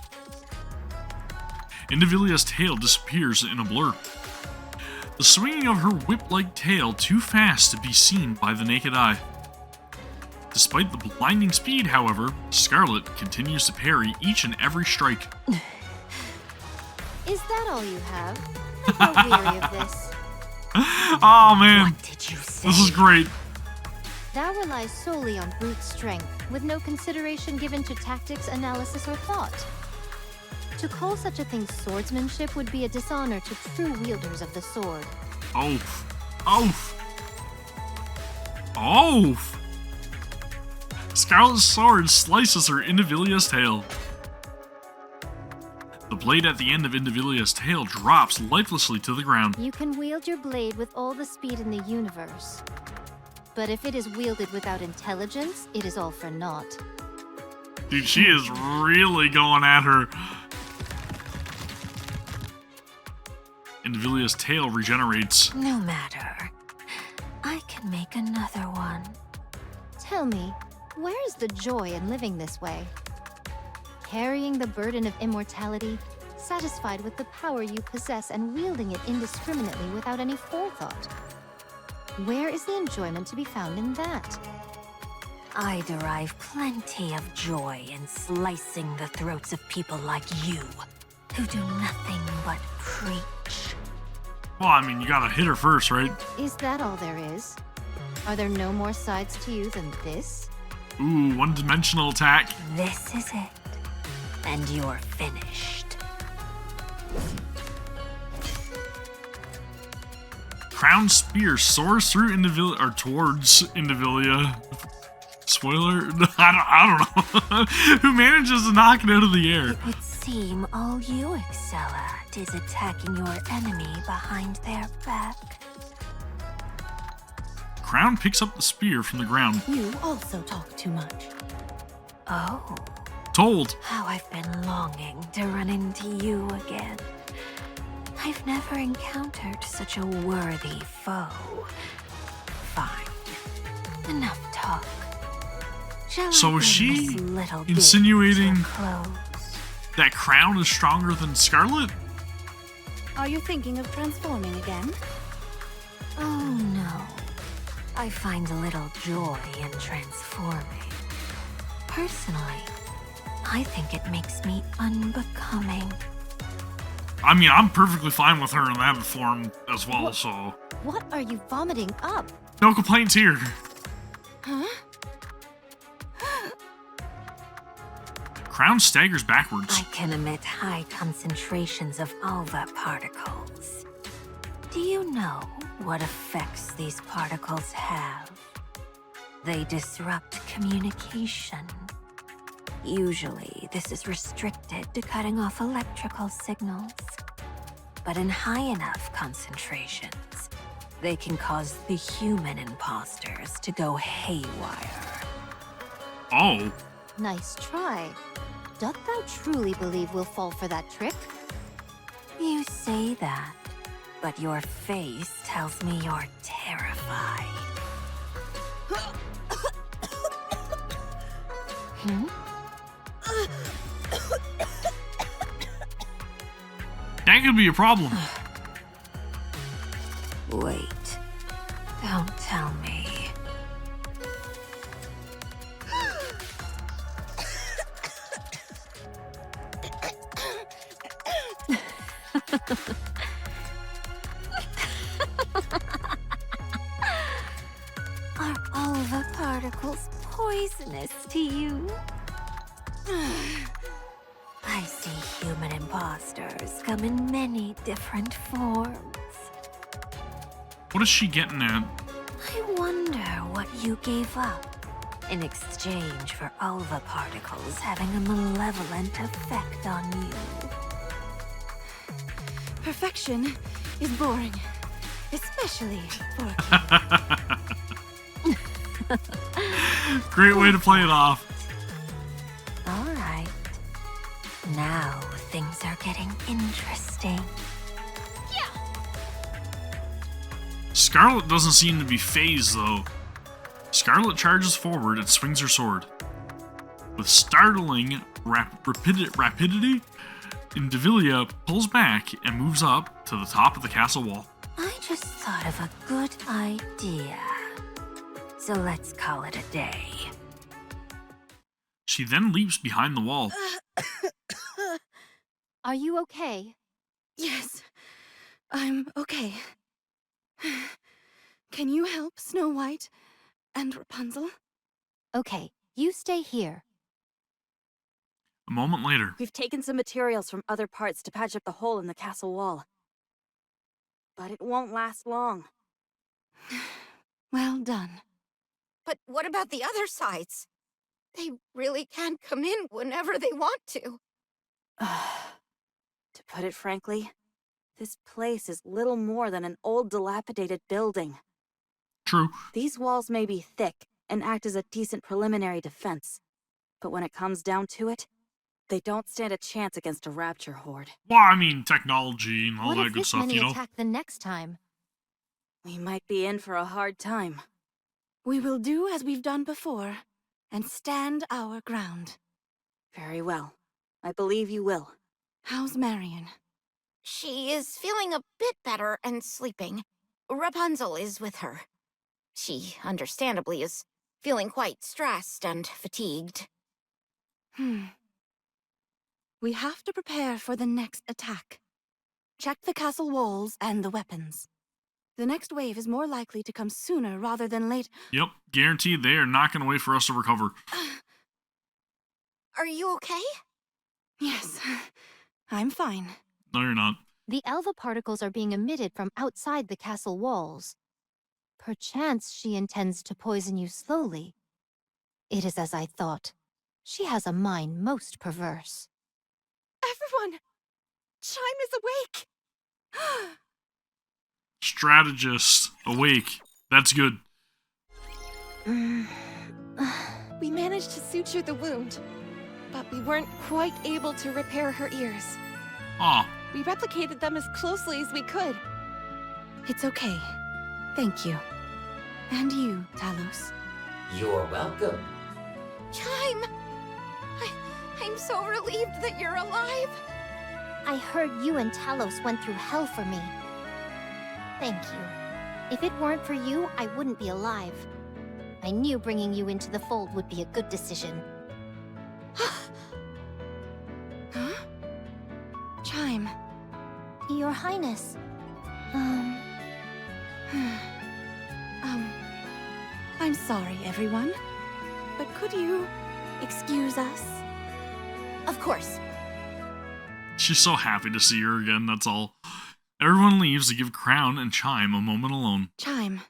Speaker 1: Indivilia's tail disappears in a blur. The swinging of her whip-like tail too fast to be seen by the naked eye. Despite the blinding speed, however, Scarlet continues to parry each and every strike.
Speaker 3: Is that all you have? I grow weary of this.
Speaker 1: Oh man,
Speaker 8: What did you say?
Speaker 1: this is great.
Speaker 3: Thou relies solely on brute strength, with no consideration given to tactics, analysis, or thought. To call such a thing swordsmanship would be a dishonor to true wielders of the sword.
Speaker 1: Oof. Oof. Oof. Scarlet's sword slices her Indivilia's tail. The blade at the end of Indivilia's tail drops lifelessly to the ground.
Speaker 3: You can wield your blade with all the speed in the universe. But if it is wielded without intelligence, it is all for naught.
Speaker 1: Dude, she is really going at her. Indivilia's tail regenerates.
Speaker 8: No matter. I can make another one.
Speaker 3: Tell me, where is the joy in living this way? Carrying the burden of immortality, satisfied with the power you possess and wielding it indiscriminately without any forethought. Where is the enjoyment to be found in that?
Speaker 8: I derive plenty of joy in slicing the throats of people like you, who do nothing but preach.
Speaker 1: Well, I mean, you gotta hit her first, right?
Speaker 3: Is that all there is? Are there no more sides to you than this?
Speaker 1: Ooh, one-dimensional attack.
Speaker 8: This is it. And you're finished.
Speaker 1: Crown spear soars through Indivilia, or towards Indivilia. Spoiler? I don't know. Who manages to knock it out of the air?
Speaker 8: It would seem all you excel at is attacking your enemy behind their back.
Speaker 1: Crown picks up the spear from the ground.
Speaker 9: You also talk too much.
Speaker 8: Oh,
Speaker 1: Told.
Speaker 8: how I've been longing to run into you again. I've never encountered such a worthy foe. Fine. Enough talk. Shall
Speaker 1: So
Speaker 8: I
Speaker 1: is
Speaker 8: bring
Speaker 1: she
Speaker 8: this little bit
Speaker 1: insinuating
Speaker 8: to a close?
Speaker 1: that Crown is stronger than Scarlet?
Speaker 9: Are you thinking of transforming again?
Speaker 8: Oh no. I find a little joy in transforming. Personally, I think it makes me unbecoming.
Speaker 1: I mean, I'm perfectly fine with her in that form as well, so...
Speaker 3: What are you vomiting up?
Speaker 1: No complaints here.
Speaker 6: Huh?
Speaker 1: Crown staggers backwards.
Speaker 8: I can emit high concentrations of alva particles. Do you know what effects these particles have? They disrupt communication. Usually, this is restricted to cutting off electrical signals. But in high enough concentrations, they can cause the human imposters to go haywire.
Speaker 1: Oh.
Speaker 3: Nice try. Doth thou truly believe we'll fall for that trick?
Speaker 8: You say that, but your face tells me you're terrified. Hmm?
Speaker 1: That could be a problem.
Speaker 8: Wait. Don't tell me. Are alva particles poisonous to you? I see human imposters come in many different forms.
Speaker 1: What is she getting at?
Speaker 8: I wonder what you gave up in exchange for alva particles having a malevolent effect on you.
Speaker 6: Perfection is boring, especially for
Speaker 1: Great way to play it off.
Speaker 8: All right. Now things are getting interesting.
Speaker 1: Scarlet doesn't seem to be phased, though. Scarlet charges forward and swings her sword. With startling rapidity, Indivilia pulls back and moves up to the top of the castle wall.
Speaker 8: I just thought of a good idea. So let's call it a day.
Speaker 1: She then leaps behind the wall.
Speaker 3: Are you okay?
Speaker 6: Yes, I'm okay. Can you help Snow White and Rapunzel?
Speaker 3: Okay, you stay here.
Speaker 1: A moment later,
Speaker 4: We've taken some materials from other parts to patch up the hole in the castle wall. But it won't last long.
Speaker 6: Well done.
Speaker 2: But what about the other sides? They really can come in whenever they want to.
Speaker 4: To put it frankly, this place is little more than an old dilapidated building.
Speaker 1: true.
Speaker 4: These walls may be thick and act as a decent preliminary defense, but when it comes down to it, they don't stand a chance against a rapture horde.
Speaker 1: Well, I mean, technology and all
Speaker 3: What
Speaker 1: that
Speaker 3: if
Speaker 1: good
Speaker 3: this
Speaker 1: stuff,
Speaker 3: many
Speaker 1: you know?
Speaker 3: attack the next time?
Speaker 4: We might be in for a hard time.
Speaker 6: We will do as we've done before and stand our ground.
Speaker 4: Very well. I believe you will.
Speaker 6: How's Marion?
Speaker 2: She is feeling a bit better and sleeping. Rapunzel is with her. She, understandably, is feeling quite stressed and fatigued.
Speaker 6: We have to prepare for the next attack. Check the castle walls and the weapons. The next wave is more likely to come sooner rather than late.
Speaker 1: Yep, guaranteed they are not going to wait for us to recover.
Speaker 2: Are you okay?
Speaker 6: Yes, I'm fine.
Speaker 1: No, you're not.
Speaker 3: The alva particles are being emitted from outside the castle walls. Perchance she intends to poison you slowly. It is as I thought. She has a mind most perverse.
Speaker 6: Everyone! Chime is awake!
Speaker 1: Strategist, awake. That's good.
Speaker 6: We managed to suture the wound, but we weren't quite able to repair her ears.
Speaker 1: Aw,
Speaker 6: We replicated them as closely as we could. It's okay. Thank you. And you, Talos.
Speaker 5: You're welcome.
Speaker 2: Chime! I'm so relieved that you're alive.
Speaker 3: I heard you and Talos went through hell for me. Thank you. If it weren't for you, I wouldn't be alive. I knew bringing you into the fold would be a good decision.
Speaker 6: Huh? Chime,
Speaker 3: Your Highness.
Speaker 6: I'm sorry, everyone. But could you excuse us?
Speaker 2: Of course.
Speaker 1: She's so happy to see her again, that's all. Everyone leaves to give Crown and Chime a moment alone.
Speaker 6: Chime,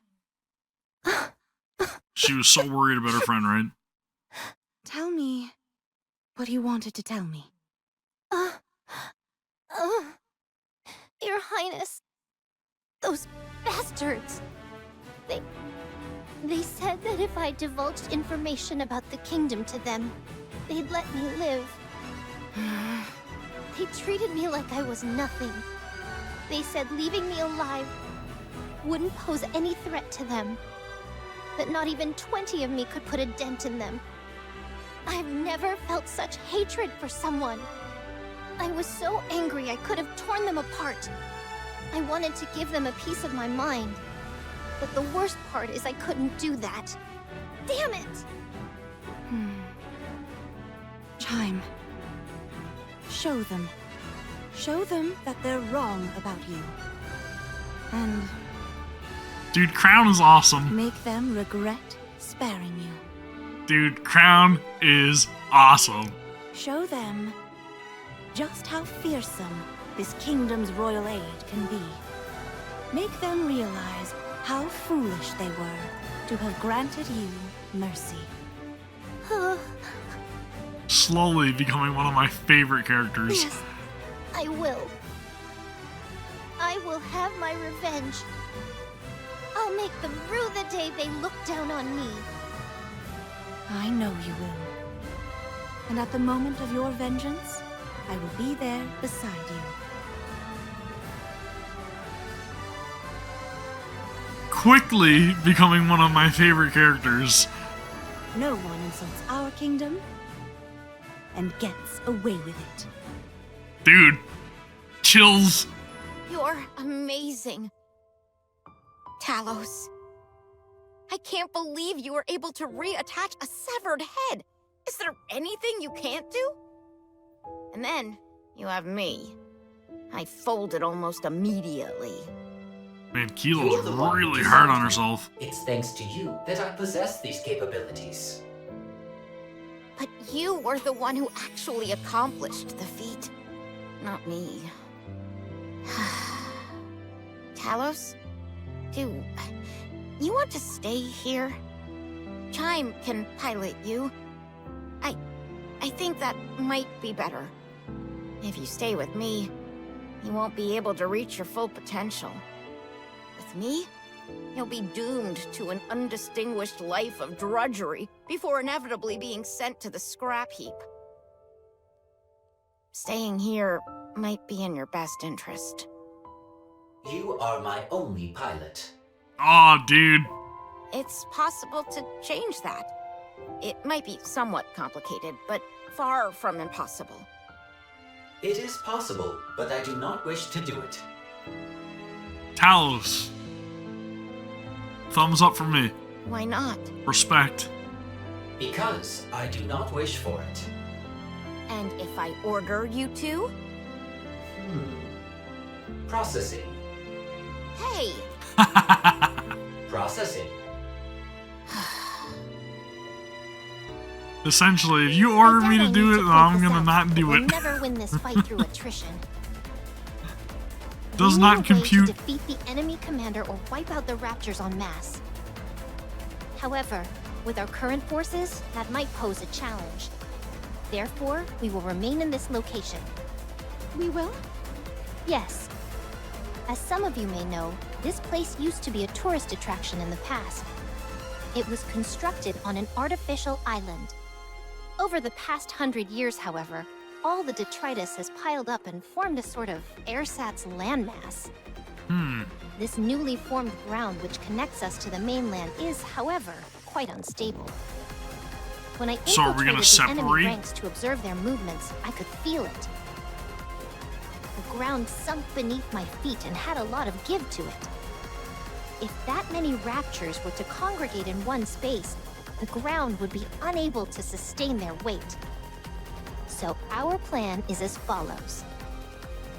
Speaker 1: She was so worried about her friend, right?
Speaker 6: tell me what you wanted to tell me.
Speaker 3: Your Highness. Those bastards. They said that if I divulged information about the kingdom to them, they'd let me live. They treated me like I was nothing. They said leaving me alive wouldn't pose any threat to them. That not even 20 of me could put a dent in them. I've never felt such hatred for someone. I was so angry I could have torn them apart. I wanted to give them a piece of my mind. But the worst part is I couldn't do that. Damn it!
Speaker 6: Chime, show them. Show them that they're wrong about you. And
Speaker 1: Dude, Crown is awesome.
Speaker 6: make them regret sparing you.
Speaker 1: Dude, Crown is awesome.
Speaker 6: Show them just how fearsome this kingdom's royal aid can be. Make them realize how foolish they were to have granted you mercy.
Speaker 1: Slowly becoming one of my favorite characters.
Speaker 3: Yes, I will. I will have my revenge. I'll make them rue the day they looked down on me.
Speaker 6: I know you will. And at the moment of your vengeance, I will be there beside you.
Speaker 1: Quickly becoming one of my favorite characters.
Speaker 6: No one insults our kingdom and gets away with it.
Speaker 1: Dude, chills.
Speaker 2: You're amazing. Talos. I can't believe you were able to reattach a severed head. Is there anything you can't do? And then, you have me. I folded almost immediately.
Speaker 1: Man,
Speaker 5: You're
Speaker 1: Kilo's
Speaker 5: the one who
Speaker 1: really hard
Speaker 5: designed
Speaker 1: on
Speaker 5: me.
Speaker 1: herself.
Speaker 5: It's thanks to you that I possess these capabilities.
Speaker 2: But you were the one who actually accomplished the feat, not me. Talos, do you want to stay here? Chime can pilot you. I think that might be better. If you stay with me, you won't be able to reach your full potential. With me, you'll be doomed to an undistinguished life of drudgery before inevitably being sent to the scrap heap. Staying here might be in your best interest.
Speaker 5: You are my only pilot.
Speaker 1: Aw, dude.
Speaker 2: It's possible to change that. It might be somewhat complicated, but far from impossible.
Speaker 5: It is possible, but I do not wish to do it.
Speaker 1: Talos. Thumbs up for me.
Speaker 2: Why not?
Speaker 1: Respect.
Speaker 5: Because I do not wish for it.
Speaker 2: And if I order you to?
Speaker 5: Processing.
Speaker 2: Hey!
Speaker 5: Processing.
Speaker 1: Essentially, if you order me to
Speaker 3: I
Speaker 1: do
Speaker 3: need
Speaker 1: it, then
Speaker 3: point
Speaker 1: I'm
Speaker 3: this
Speaker 1: gonna
Speaker 3: out.
Speaker 1: not do
Speaker 3: We'll
Speaker 1: it.
Speaker 3: never win this fight through attrition.
Speaker 1: Does
Speaker 3: We
Speaker 1: not
Speaker 3: need a way
Speaker 1: compute.
Speaker 3: to defeat the enemy commander or wipe out the raptors en masse. However, with our current forces, that might pose a challenge. Therefore, we will remain in this location.
Speaker 6: We will?
Speaker 3: Yes. As some of you may know, this place used to be a tourist attraction in the past. It was constructed on an artificial island. Over the past 100 years, however, all the detritus has piled up and formed a sort of ersatz landmass. This newly formed ground which connects us to the mainland is, however, quite unstable. When I
Speaker 1: So are we gonna
Speaker 3: infiltrated the enemy
Speaker 1: separate?
Speaker 3: ranks to observe their movements, I could feel it. The ground sunk beneath my feet and had a lot of give to it. If that many raptures were to congregate in one space, the ground would be unable to sustain their weight. So our plan is as follows.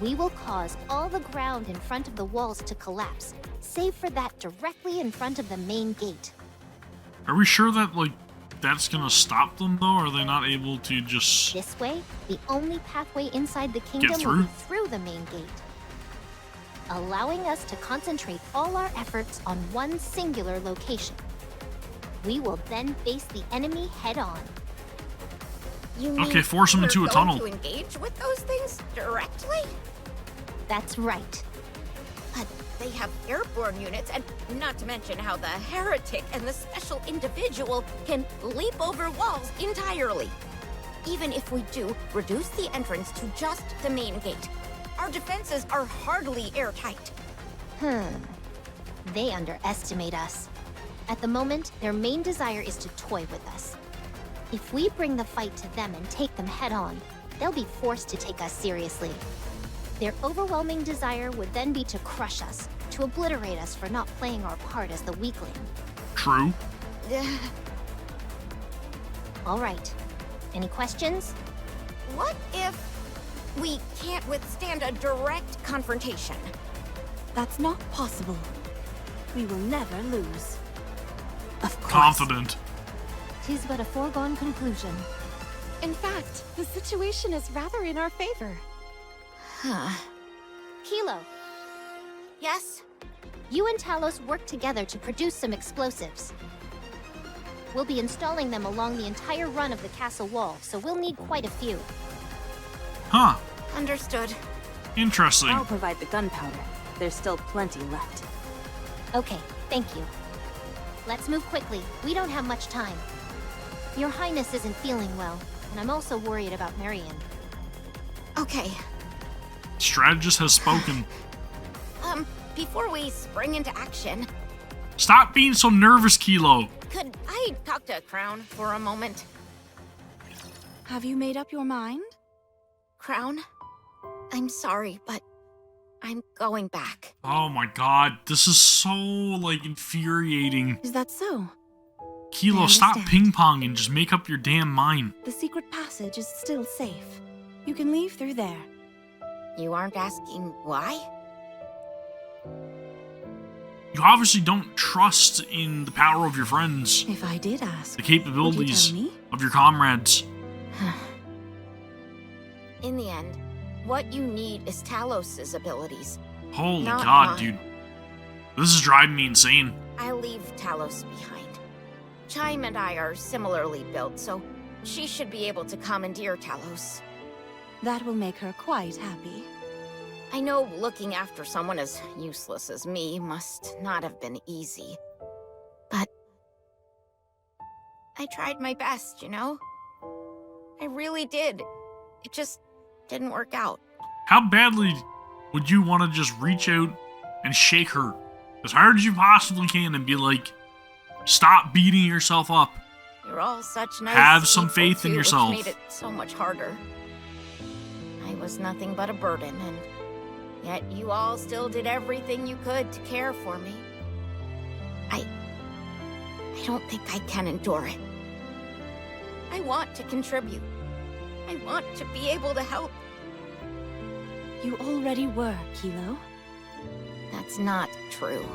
Speaker 3: We will cause all the ground in front of the walls to collapse, save for that directly in front of the main gate.
Speaker 1: Are we sure that, like, that's gonna stop them, though? Or are they not able to just...
Speaker 3: This way, the only pathway inside the kingdom will
Speaker 1: through?
Speaker 3: be through the main gate, allowing us to concentrate all our efforts on one singular location. We will then face the enemy head-on.
Speaker 2: You
Speaker 1: Okay,
Speaker 2: mean
Speaker 1: force them
Speaker 2: we're
Speaker 1: into a
Speaker 2: going
Speaker 1: tunnel.
Speaker 2: to engage with those things directly?
Speaker 3: That's right.
Speaker 2: But they have airborne units, and not to mention how the heretic and the special individual can leap over walls entirely. Even if we do reduce the entrance to just the main gate, our defenses are hardly airtight.
Speaker 3: They underestimate us. At the moment, their main desire is to toy with us. If we bring the fight to them and take them head-on, they'll be forced to take us seriously. Their overwhelming desire would then be to crush us, to obliterate us for not playing our part as the weakling.
Speaker 1: True.
Speaker 3: All right. Any questions?
Speaker 2: What if we can't withstand a direct confrontation?
Speaker 6: That's not possible. We will never lose. Of course.
Speaker 1: Confident.
Speaker 3: 'Tis but a foregone conclusion.
Speaker 9: In fact, the situation is rather in our favor.
Speaker 3: Kilo,
Speaker 2: Yes?
Speaker 3: you and Talos work together to produce some explosives. We'll be installing them along the entire run of the castle wall, so we'll need quite a few.
Speaker 1: Huh.
Speaker 2: Understood.
Speaker 1: Interesting.
Speaker 4: I'll provide the gunpowder. There's still plenty left.
Speaker 3: Okay, thank you. Let's move quickly. We don't have much time. Your Highness isn't feeling well, and I'm also worried about Marion.
Speaker 2: Okay.
Speaker 1: Strategist has spoken.
Speaker 2: Before we spring into action,
Speaker 1: Stop being so nervous, Kilo.
Speaker 2: could I talk to Crown for a moment?
Speaker 6: Have you made up your mind?
Speaker 2: Crown? I'm sorry, but I'm going back.
Speaker 1: Oh my god, this is so, like, infuriating.
Speaker 6: Is that so?
Speaker 1: Kilo,
Speaker 6: I
Speaker 1: stop
Speaker 6: understand.
Speaker 1: ping-ponging. Just make up your damn mind.
Speaker 6: The secret passage is still safe. You can leave through there.
Speaker 2: You aren't asking why?
Speaker 1: You obviously don't trust in the power of your friends,
Speaker 6: If I did ask,
Speaker 1: the
Speaker 6: would you
Speaker 1: capabilities
Speaker 6: tell me?
Speaker 1: of your comrades.
Speaker 2: In the end, what you need is Talos's abilities.
Speaker 1: Holy
Speaker 2: Not
Speaker 1: god,
Speaker 2: mine.
Speaker 1: dude. This is driving me insane.
Speaker 2: I'll leave Talos behind. Chime and I are similarly built, so she should be able to commandeer Talos.
Speaker 6: That will make her quite happy.
Speaker 2: I know looking after someone as useless as me must not have been easy. But I tried my best, you know? I really did. It just didn't work out.
Speaker 1: How badly would you want to just reach out and shake her as hard as you possibly can and be like, stop beating yourself up.
Speaker 2: You're all such nice
Speaker 1: Have some
Speaker 2: people,
Speaker 1: faith in
Speaker 2: too,
Speaker 1: yourself.
Speaker 2: Which made it so much harder. I was nothing but a burden, and yet you all still did everything you could to care for me. I don't think I can endure it. I want to contribute. I want to be able to help.
Speaker 6: You already were, Kilo.
Speaker 2: That's not true.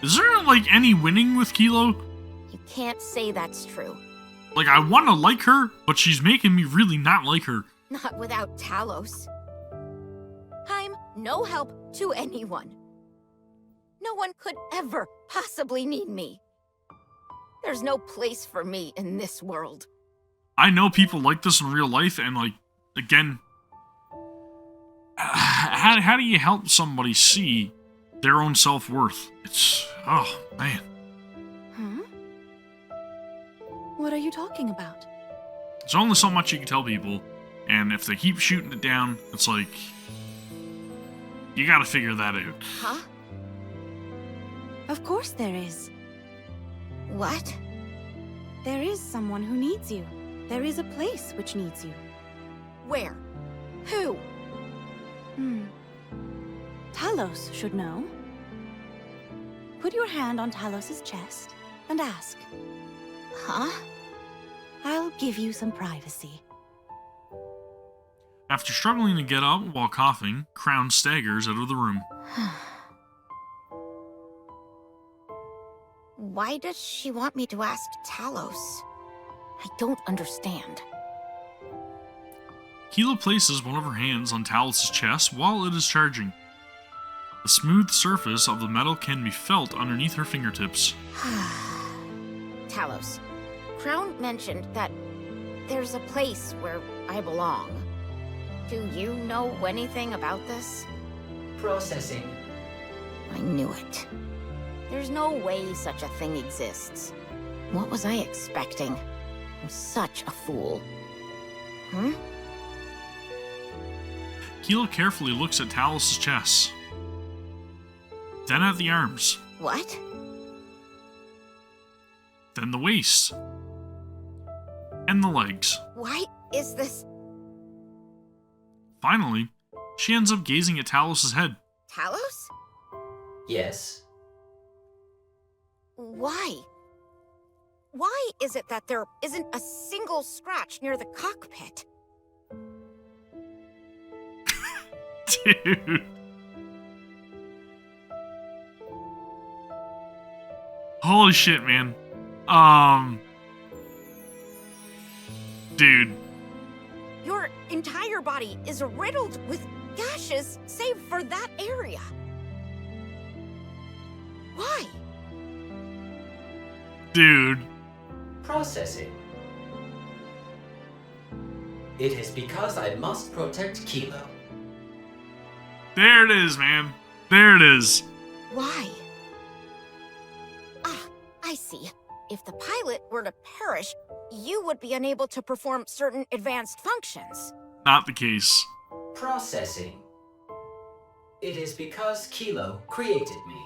Speaker 1: Is there, like, any winning with Kilo?
Speaker 2: You can't say that's true.
Speaker 1: Like, I want to like her, but she's making me really not like her.
Speaker 2: Not without Talos. I'm no help to anyone. No one could ever possibly need me. There's no place for me in this world.
Speaker 1: I know people like this in real life, and, like, again, how do you help somebody see their own self-worth? It's, oh, man.
Speaker 6: Huh? What are you talking about?
Speaker 1: There's only so much you can tell people, and if they keep shooting it down, it's like, you gotta figure that out.
Speaker 2: Huh?
Speaker 6: Of course there is.
Speaker 2: What?
Speaker 6: There is someone who needs you. There is a place which needs you.
Speaker 2: Where? Who?
Speaker 6: Talos should know. Put your hand on Talos's chest and ask.
Speaker 2: Huh?
Speaker 6: I'll give you some privacy.
Speaker 1: After struggling to get up while coughing, Crown staggers out of the room.
Speaker 2: Why does she want me to ask Talos? I don't understand.
Speaker 1: Kilo places one of her hands on Talos' chest while it is charging. The smooth surface of the metal can be felt underneath her fingertips.
Speaker 2: Talos, Crown mentioned that there's a place where I belong. Do you know anything about this?
Speaker 5: Processing.
Speaker 2: I knew it. There's no way such a thing exists. What was I expecting? I'm such a fool.
Speaker 1: Kilo carefully looks at Talos' chest. Then at the arms.
Speaker 2: What?
Speaker 1: Then the waist. And the legs.
Speaker 2: Why is this
Speaker 1: Finally, she ends up gazing at Talos' head.
Speaker 2: Talos?
Speaker 5: Yes.
Speaker 2: Why? Why is it that there isn't a single scratch near the cockpit?
Speaker 1: Dude. Holy shit, man. Dude.
Speaker 2: Your entire body is riddled with gashes, save for that area. Why?
Speaker 1: Dude.
Speaker 5: Processing. It is because I must protect Kilo.
Speaker 1: There it is, man. There it is.
Speaker 2: Why? Ah, I see. If the pilot were to perish, you would be unable to perform certain advanced functions.
Speaker 1: Not the case.
Speaker 5: Processing. It is because Kilo created me.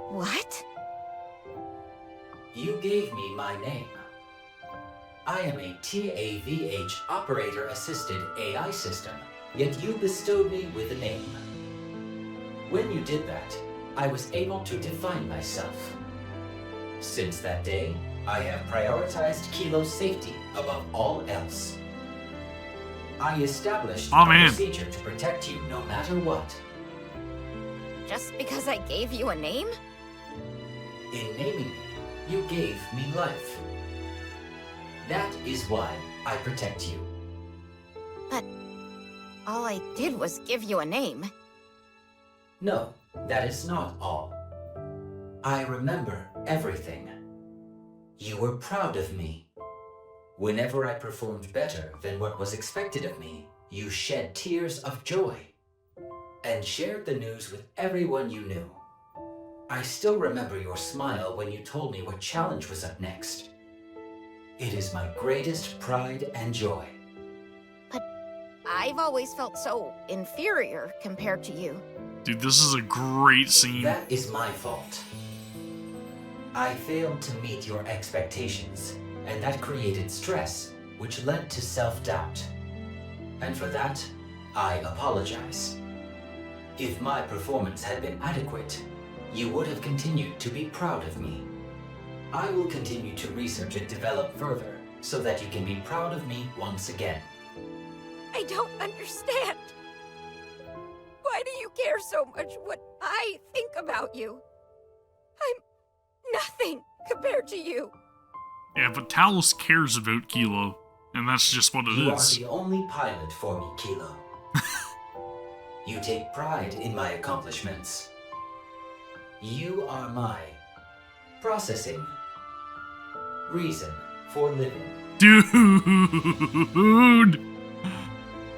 Speaker 2: What?
Speaker 5: You gave me my name. I am a TAVH operator-assisted AI system, yet you bestowed me with a name. When you did that, I was able to define myself. Since that day, I have prioritized Kilo's safety above all else. I established a procedure to protect you no matter what.
Speaker 2: Just because I gave you a name?
Speaker 5: In naming me, you gave me life. That is why I protect you.
Speaker 2: But all I did was give you a name.
Speaker 5: No, that is not all. I remember everything. You were proud of me. Whenever I performed better than what was expected of me, you shed tears of joy and shared the news with everyone you knew. I still remember your smile when you told me what challenge was up next. It is my greatest pride and joy.
Speaker 2: But I've always felt so inferior compared to you.
Speaker 1: Dude, this is a great scene.
Speaker 5: That is my fault. I failed to meet your expectations, and that created stress, which led to self-doubt. And for that, I apologize. If my performance had been adequate, you would have continued to be proud of me. I will continue to research and develop further, so that you can be proud of me once again.
Speaker 2: I don't understand. Why do you care so much what I think about you? I'm nothing compared to you.
Speaker 1: Yeah, but Talos cares about Kilo, and that's just what it
Speaker 5: You
Speaker 1: is.
Speaker 5: are the only pilot for me, Kilo. You take pride in my accomplishments. You are my processing reason for living.
Speaker 1: Dude!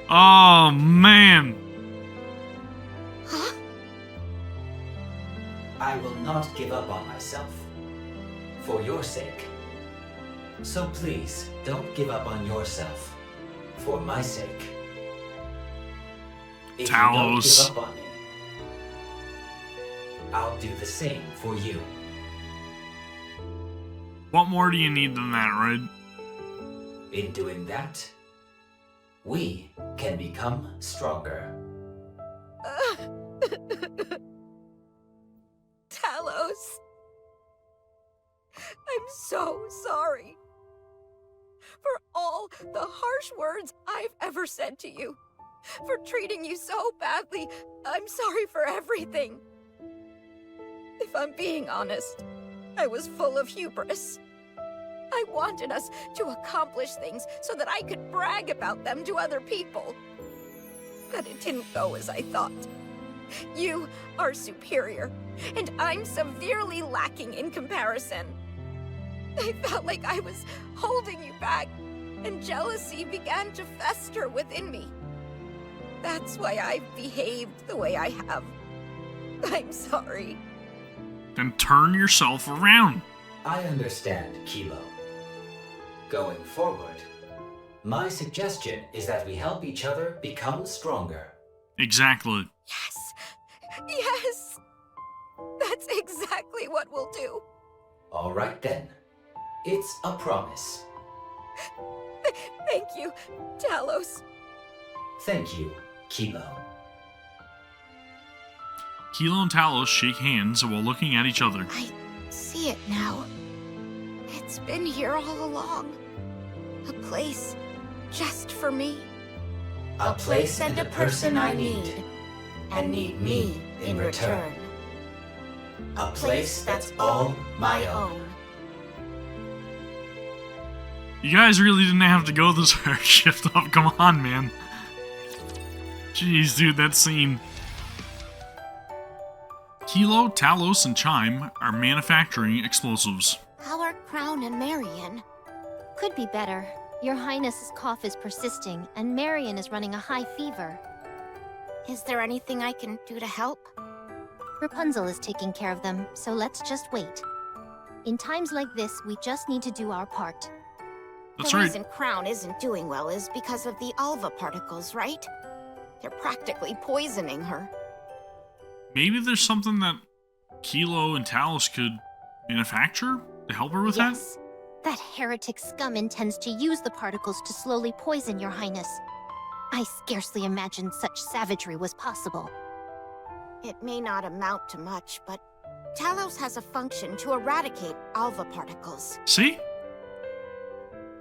Speaker 1: Oh, man.
Speaker 2: Huh?
Speaker 5: I will not give up on myself. For your sake. So please, don't give up on yourself. For my sake. If
Speaker 1: Talos.
Speaker 5: you don't give up on me, I'll do the same for you.
Speaker 1: What more do you need than that, right?
Speaker 5: In doing that, we can become stronger.
Speaker 2: Talos. I'm so sorry. For all the harsh words I've ever said to you. For treating you so badly. I'm sorry for everything. If I'm being honest, I was full of hubris. I wanted us to accomplish things so that I could brag about them to other people. But it didn't go as I thought. You are superior, and I'm severely lacking in comparison. I felt like I was holding you back, and jealousy began to fester within me. That's why I've behaved the way I have. I'm sorry.
Speaker 1: Then turn yourself around.
Speaker 5: I understand, Kilo. Going forward, my suggestion is that we help each other become stronger.
Speaker 1: Exactly.
Speaker 2: Yes! Yes! That's exactly what we'll do.
Speaker 5: All right then. It's a promise.
Speaker 2: Thank you, Talos.
Speaker 5: Thank you, Kilo.
Speaker 1: Kilo and Talos shake hands while looking at each other.
Speaker 2: I see it now. It's been here all along. A place just for me.
Speaker 5: A place and a person I need, and need me in return. A place that's all my own.
Speaker 1: You guys really didn't have to go this far. Shift up. Come on, man. Jeez, dude, that scene. Kilo, Talos, and Chime are manufacturing explosives.
Speaker 2: How are Crown and Marion?
Speaker 3: Could be better. Your Highness's cough is persisting, and Marion is running a high fever.
Speaker 2: Is there anything I can do to help?
Speaker 3: Rapunzel is taking care of them, so let's just wait. In times like this, we just need to do our part.
Speaker 1: That's
Speaker 2: The
Speaker 1: right.
Speaker 2: reason Crown isn't doing well is because of the Alva particles, right? They're practically poisoning her.
Speaker 1: Maybe there's something that Kilo and Talos could manufacture to help her with
Speaker 3: Yes. That heretic scum intends to use the particles to slowly poison your Highness. I scarcely imagined such savagery was possible.
Speaker 2: It may not amount to much, but Talos has a function to eradicate Alva particles.
Speaker 1: that? See?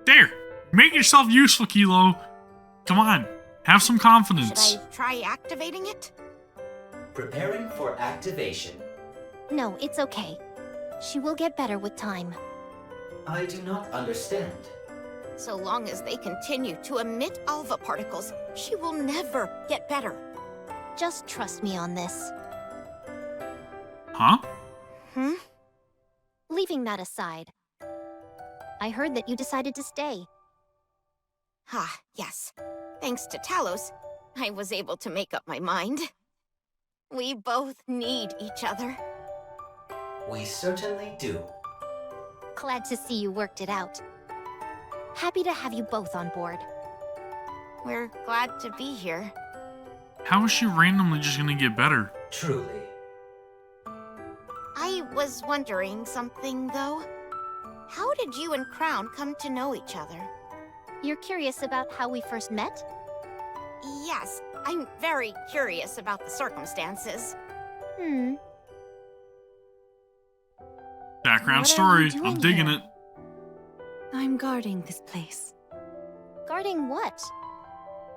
Speaker 1: There! Make yourself useful, Kilo! Come on, have some confidence.
Speaker 2: Should I try activating it?
Speaker 5: Preparing for activation.
Speaker 3: No, it's okay. She will get better with time.
Speaker 5: I do not understand.
Speaker 2: So long as they continue to emit Alva particles, she will never get better.
Speaker 3: Just trust me on this.
Speaker 1: Huh?
Speaker 3: Leaving that aside, I heard that you decided to stay.
Speaker 2: Ah, yes. Thanks to Talos, I was able to make up my mind. We both need each other.
Speaker 5: We certainly do.
Speaker 3: Glad to see you worked it out. Happy to have you both on board.
Speaker 2: We're glad to be here.
Speaker 1: How is she randomly just gonna get better?
Speaker 5: Truly.
Speaker 2: I was wondering something, though. How did you and Crown come to know each other?
Speaker 3: You're curious about how we first met?
Speaker 2: Yes, I'm very curious about the circumstances.
Speaker 1: Background
Speaker 3: What are you
Speaker 1: story.
Speaker 3: doing
Speaker 1: I'm digging
Speaker 3: here?
Speaker 1: it.
Speaker 6: I'm guarding this place.
Speaker 3: Guarding what?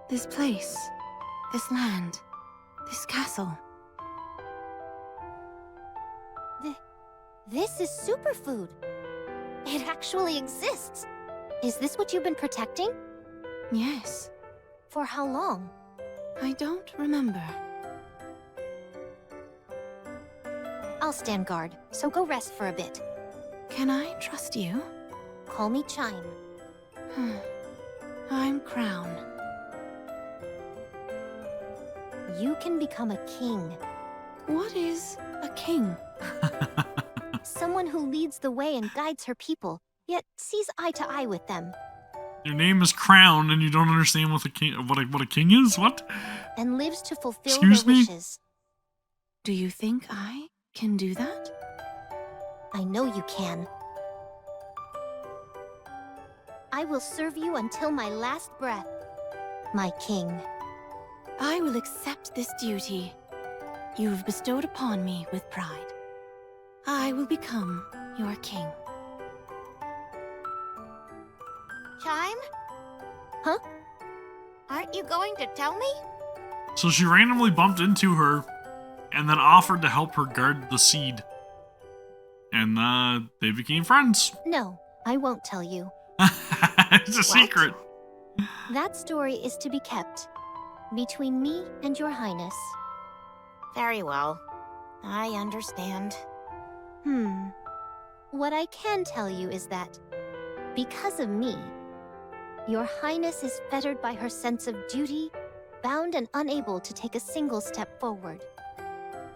Speaker 6: This place. This land. This castle.
Speaker 3: This is superfood. It actually exists. Is this what you've been protecting?
Speaker 6: Yes.
Speaker 3: For how long?
Speaker 6: I don't remember.
Speaker 3: I'll stand guard, so go rest for a bit.
Speaker 6: Can I trust you?
Speaker 3: Call me Chime.
Speaker 6: I'm Crown.
Speaker 3: You can become a king.
Speaker 6: What is a king?
Speaker 3: Someone who leads the way and guides her people, yet sees eye to eye with them.
Speaker 1: Your name is Crown, and you don't understand what a king is? What?
Speaker 3: And lives to fulfill
Speaker 1: Excuse
Speaker 3: their
Speaker 1: me?
Speaker 3: wishes.
Speaker 6: Do you think I can do that?
Speaker 3: I know you can. I will serve you until my last breath, my king.
Speaker 6: I will accept this duty you have bestowed upon me with pride. I will become your king.
Speaker 2: Chime?
Speaker 3: Huh?
Speaker 2: Aren't you going to tell me?
Speaker 1: So she randomly bumped into her and then offered to help her guard the seed. And they became friends.
Speaker 3: No, I won't tell you.
Speaker 1: It's a secret.
Speaker 3: That story is to be kept between me and your highness.
Speaker 2: Very well. I understand.
Speaker 3: What I can tell you is that, because of me, your highness is fettered by her sense of duty, bound and unable to take a single step forward.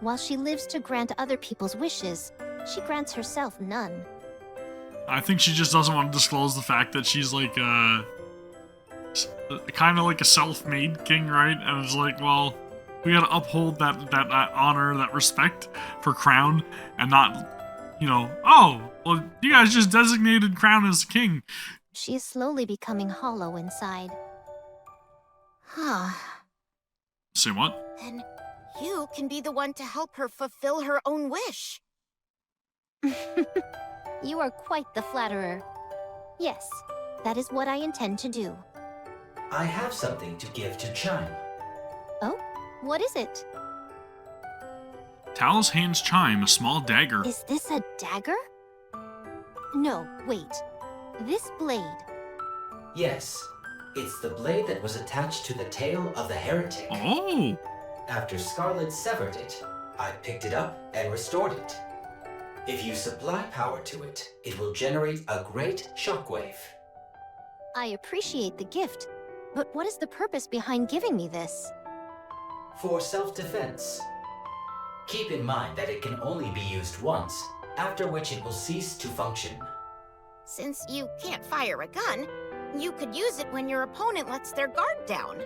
Speaker 3: While she lives to grant other people's wishes, she grants herself none.
Speaker 1: I think she just doesn't want to disclose the fact that she's like, kind of like a self-made king, right? And it's like, well, we gotta uphold that honor, that respect for Crown, and not, you know, oh, well, you guys just designated Crown as king.
Speaker 3: She is slowly becoming hollow inside.
Speaker 2: Huh.
Speaker 1: Say what?
Speaker 2: Then you can be the one to help her fulfill her own wish.
Speaker 3: You are quite the flatterer. Yes, that is what I intend to do.
Speaker 5: I have something to give to Chime.
Speaker 3: Oh, what is it?
Speaker 1: Talos hands Chime a small dagger.
Speaker 3: Is this a dagger? No, wait. This blade.
Speaker 5: Yes, it's the blade that was attached to the tail of the heretic.
Speaker 1: Oh!
Speaker 5: After Scarlet severed it, I picked it up and restored it. If you supply power to it, it will generate a great shockwave.
Speaker 3: I appreciate the gift, but what is the purpose behind giving me this?
Speaker 5: For self-defense. Keep in mind that it can only be used once, after which it will cease to function.
Speaker 2: Since you can't fire a gun, you could use it when your opponent lets their guard down.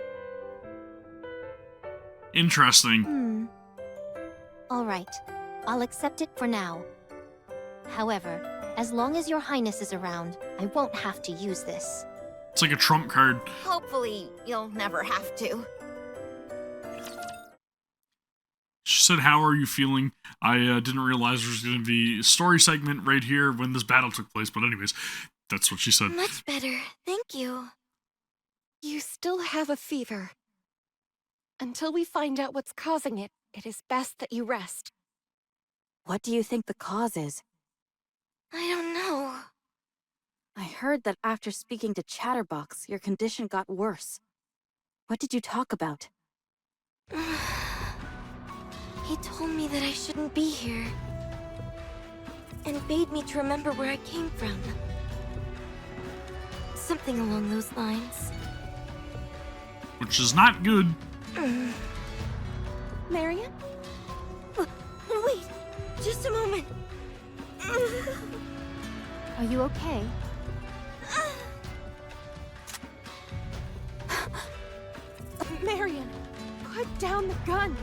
Speaker 1: Interesting.
Speaker 3: All right, I'll accept it for now. However, as long as your highness is around, I won't have to use this.
Speaker 1: It's like a trump card.
Speaker 2: Hopefully, you'll never have to.
Speaker 1: She said, how are you feeling? I didn't realize there was going to be a story segment right here when this battle took place. But anyways, that's what she said.
Speaker 9: Much better, thank you. You still have a fever. Until we find out what's causing it, it is best that you rest.
Speaker 4: What do you think the cause is?
Speaker 9: I don't know.
Speaker 4: I heard that after speaking to Chatterbox, your condition got worse. What did you talk about?
Speaker 9: He told me that I shouldn't be here. And bade me to remember where I came from. Something along those lines.
Speaker 1: Which is not good.
Speaker 9: Marion? Wait, just a moment.
Speaker 3: Are you okay?
Speaker 9: Marion, put down the gun.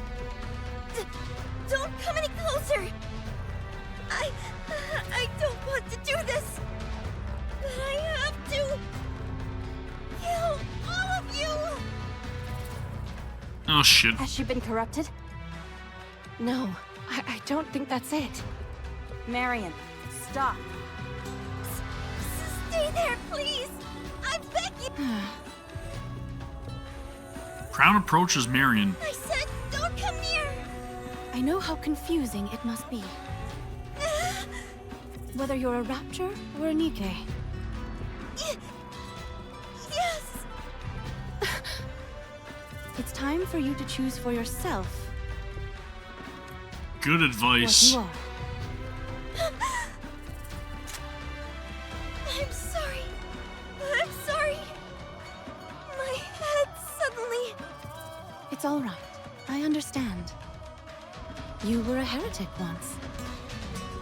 Speaker 9: Don't come any closer. I don't want to do this. But I have to kill all of you.
Speaker 1: Oh, shit.
Speaker 4: Has she been corrupted?
Speaker 9: No, I don't think that's it.
Speaker 4: Marion, stop.
Speaker 9: Stay there, please. I beg you.
Speaker 1: Crown approaches Marion.
Speaker 9: I said, don't come near. I know how confusing it must be. Whether you're a rapture or a NIKKE. Yes. It's time for you to choose for yourself
Speaker 1: Good advice.
Speaker 9: what you are. I'm sorry. I'm sorry. My head suddenly... It's all right. I understand. You were a heretic once.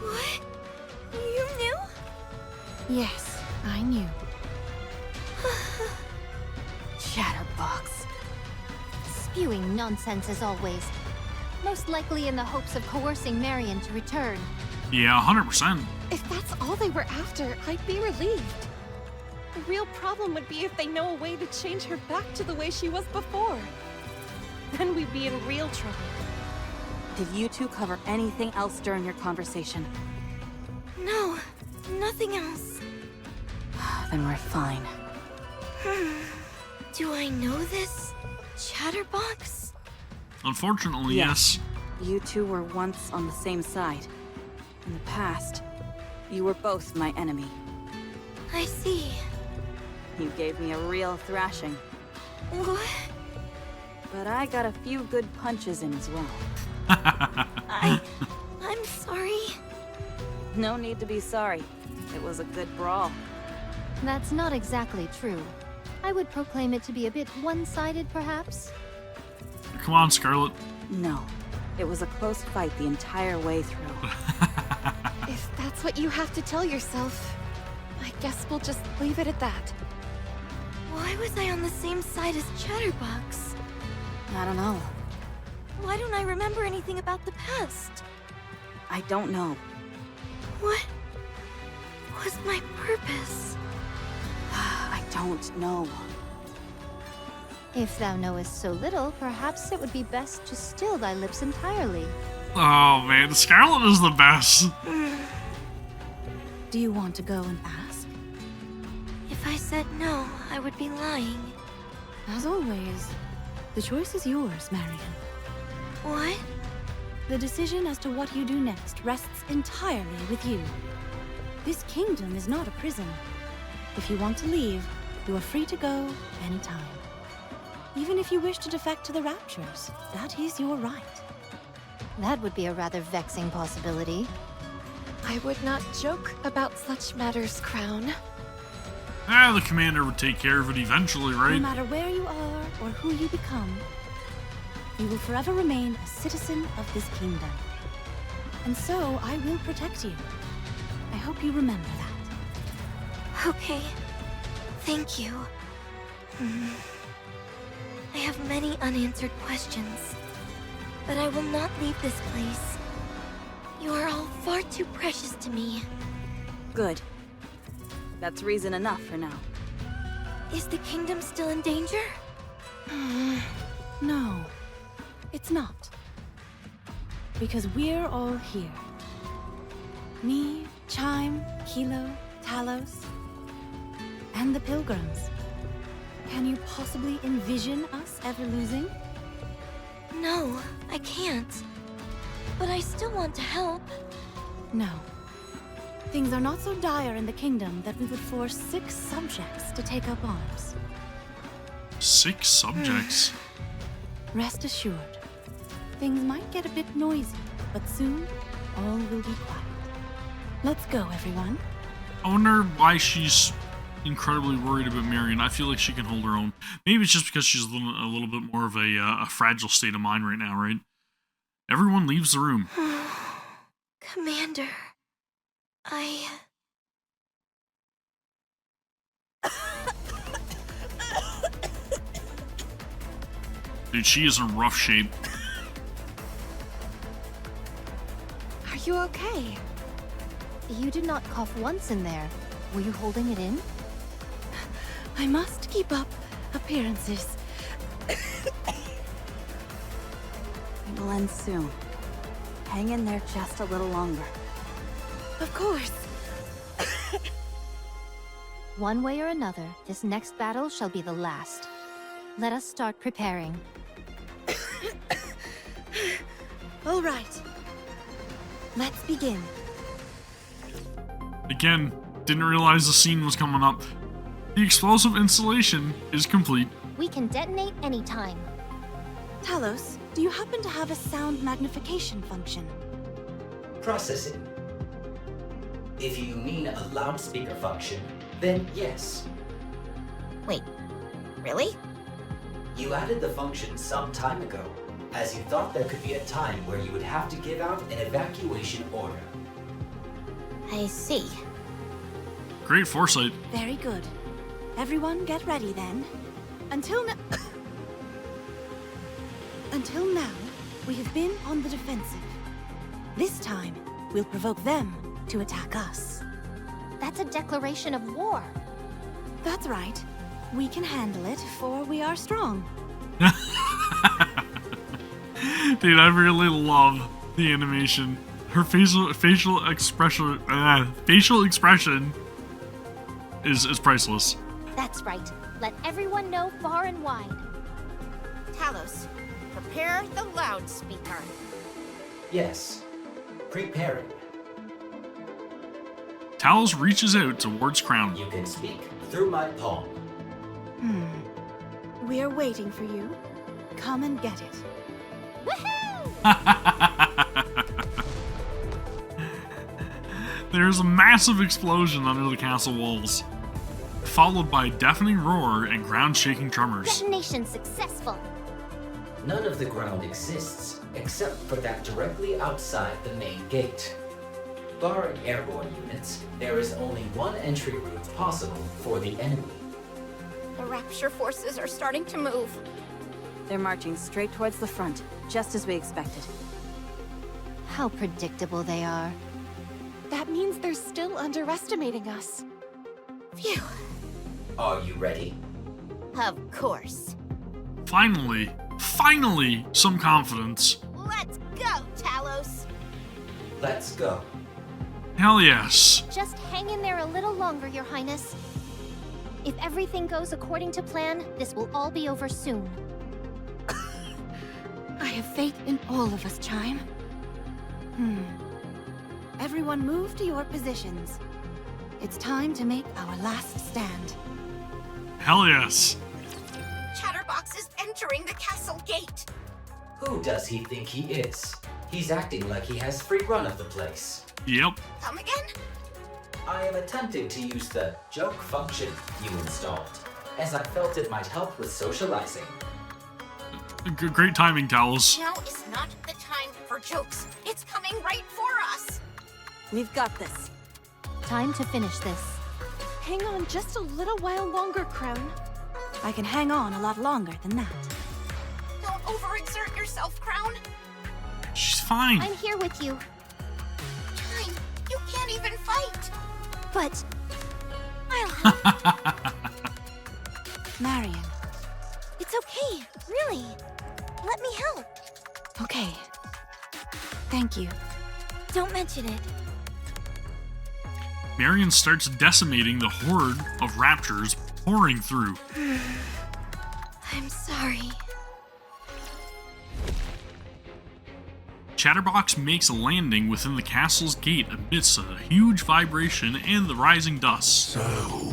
Speaker 9: What? You knew? Yes, I knew.
Speaker 3: Chatterbox. Spewing nonsense as always. Most likely in the hopes of coercing Marion to return.
Speaker 1: Yeah, 100%.
Speaker 9: If that's all they were after, I'd be relieved. The real problem would be if they know a way to change her back to the way she was before. Then we'd be in real trouble.
Speaker 4: Did you two cover anything else during your conversation?
Speaker 9: No, nothing else.
Speaker 4: Then we're fine.
Speaker 2: Do I know this chatterbox?
Speaker 1: Unfortunately,
Speaker 4: Yes.
Speaker 1: yes.
Speaker 4: You two were once on the same side. In the past, you were both my enemy.
Speaker 2: I see.
Speaker 4: You gave me a real thrashing,
Speaker 2: What?
Speaker 4: but I got a few good punches in as well.
Speaker 2: I'm sorry.
Speaker 4: No need to be sorry. It was a good brawl.
Speaker 3: That's not exactly true. I would proclaim it to be a bit one-sided, perhaps.
Speaker 1: Come on, Scarlet.
Speaker 4: No, it was a close fight the entire way through.
Speaker 9: If that's what you have to tell yourself, I guess we'll just leave it at that.
Speaker 2: Why was I on the same side as Chatterbox?
Speaker 4: I don't know.
Speaker 2: Why don't I remember anything about the past?
Speaker 4: I don't know.
Speaker 2: What was my purpose?
Speaker 4: I don't know.
Speaker 3: If thou knowest so little, perhaps it would be best to still thy lips entirely.
Speaker 1: Oh man, Scarlet is the best.
Speaker 6: Do you want to go and ask?
Speaker 2: If I said no, I would be lying.
Speaker 6: As always, the choice is yours, Marion.
Speaker 2: What?
Speaker 6: The decision as to what you do next rests entirely with you. This kingdom is not a prison. If you want to leave, you are free to go anytime. Even if you wish to defect to the Raptures, that is your right.
Speaker 3: That would be a rather vexing possibility.
Speaker 9: I would not joke about such matters, Crown.
Speaker 1: The commander would take care of it eventually,
Speaker 6: No
Speaker 1: right?
Speaker 6: matter where you are or who you become, you will forever remain a citizen of this kingdom. And so I will protect you. I hope you remember that.
Speaker 2: Okay. Thank you. I have many unanswered questions, but I will not leave this place. You are all far too precious to me.
Speaker 4: Good. That's reason enough for now.
Speaker 2: Is the kingdom still in danger?
Speaker 6: No, it's not. Because we're all here. Me, Chime, Kilo, Talos, and the Pilgrims. Can you possibly envision us ever losing?
Speaker 2: No, I can't. But I still want to help.
Speaker 6: No. Things are not so dire in the kingdom that we would force 6 subjects to take up arms.
Speaker 1: 6 subjects.
Speaker 6: Rest assured, things might get a bit noisy, but soon all will be quiet. Let's go, everyone.
Speaker 1: I wonder why she's incredibly worried about Marion. I feel like she can hold her own. Maybe it's just because she's a little bit more of a fragile state of mind right now, right? Everyone leaves the room.
Speaker 2: Commander,
Speaker 1: Dude, she is in rough shape.
Speaker 9: Are you okay?
Speaker 3: You did not cough once in there. Were you holding it in?
Speaker 6: I must keep up appearances.
Speaker 4: It will end soon. Hang in there just a little longer.
Speaker 6: Of course.
Speaker 3: One way or another, this next battle shall be the last. Let us start preparing.
Speaker 6: All right. Let's begin.
Speaker 1: Again, didn't realize the scene was coming up. The explosive installation is complete.
Speaker 3: We can detonate anytime.
Speaker 6: Talos, do you happen to have a sound magnification function?
Speaker 5: Processing. If you mean a loudspeaker function, then yes.
Speaker 2: wait, really?
Speaker 5: You added the function some time ago, as you thought there could be a time where you would have to give out an evacuation order.
Speaker 2: I see.
Speaker 1: Great foresight.
Speaker 6: Very good. Everyone get ready then. Until now, we have been on the defensive. This time, we'll provoke them to attack us.
Speaker 3: That's a declaration of war.
Speaker 6: That's right. We can handle it, for we are strong.
Speaker 1: Dude, I really love the animation. Her facial expression is priceless.
Speaker 3: That's right. Let everyone know far and wide.
Speaker 2: Talos, prepare the loudspeaker.
Speaker 5: Yes. Preparing.
Speaker 1: Talos reaches out towards Crown.
Speaker 5: You can speak through my palm.
Speaker 6: We're waiting for you. Come and get it.
Speaker 1: There's a massive explosion under the castle walls, followed by a deafening roar and ground-shaking tremors.
Speaker 3: Detonation successful.
Speaker 5: None of the ground exists, except for that directly outside the main gate. Barring airborne units, there is only one entry route possible for the enemy.
Speaker 2: The rapture forces are starting to move.
Speaker 4: They're marching straight towards the front, just as we expected.
Speaker 3: How predictable they are.
Speaker 9: That means they're still underestimating us.
Speaker 2: Phew.
Speaker 5: Are you ready?
Speaker 2: Of course.
Speaker 1: Finally, some confidence.
Speaker 2: Let's go, Talos.
Speaker 5: Let's go.
Speaker 1: Hell yes.
Speaker 3: Just hang in there a little longer, Your Highness. If everything goes according to plan, this will all be over soon.
Speaker 6: I have faith in all of us, Chime. Everyone move to your positions. It's time to make our last stand.
Speaker 1: Hell yes.
Speaker 2: Chatterbox is entering the castle gate.
Speaker 5: Who does he think he is? He's acting like he has free run of the place.
Speaker 1: Yep.
Speaker 2: Come again?
Speaker 5: I am attempting to use the joke function you installed, as I felt it might help with socializing.
Speaker 1: Great timing, Talos.
Speaker 2: Now is not the time for jokes. It's coming right for us.
Speaker 4: We've got this.
Speaker 3: Time to finish this.
Speaker 9: Hang on just a little while longer, Crown.
Speaker 6: I can hang on a lot longer than that.
Speaker 2: Don't overexert yourself, Crown.
Speaker 1: She's fine.
Speaker 3: I'm here with you,
Speaker 2: Time, you can't even fight.
Speaker 3: but
Speaker 6: I'll help. Marion.
Speaker 3: it's okay. Really. Let me help.
Speaker 6: Okay. Thank you.
Speaker 3: Don't mention it.
Speaker 1: Marion starts decimating the horde of raptors pouring through.
Speaker 3: I'm sorry.
Speaker 1: Chatterbox makes a landing within the castle's gate amidst a huge vibration and the rising dust.
Speaker 7: So,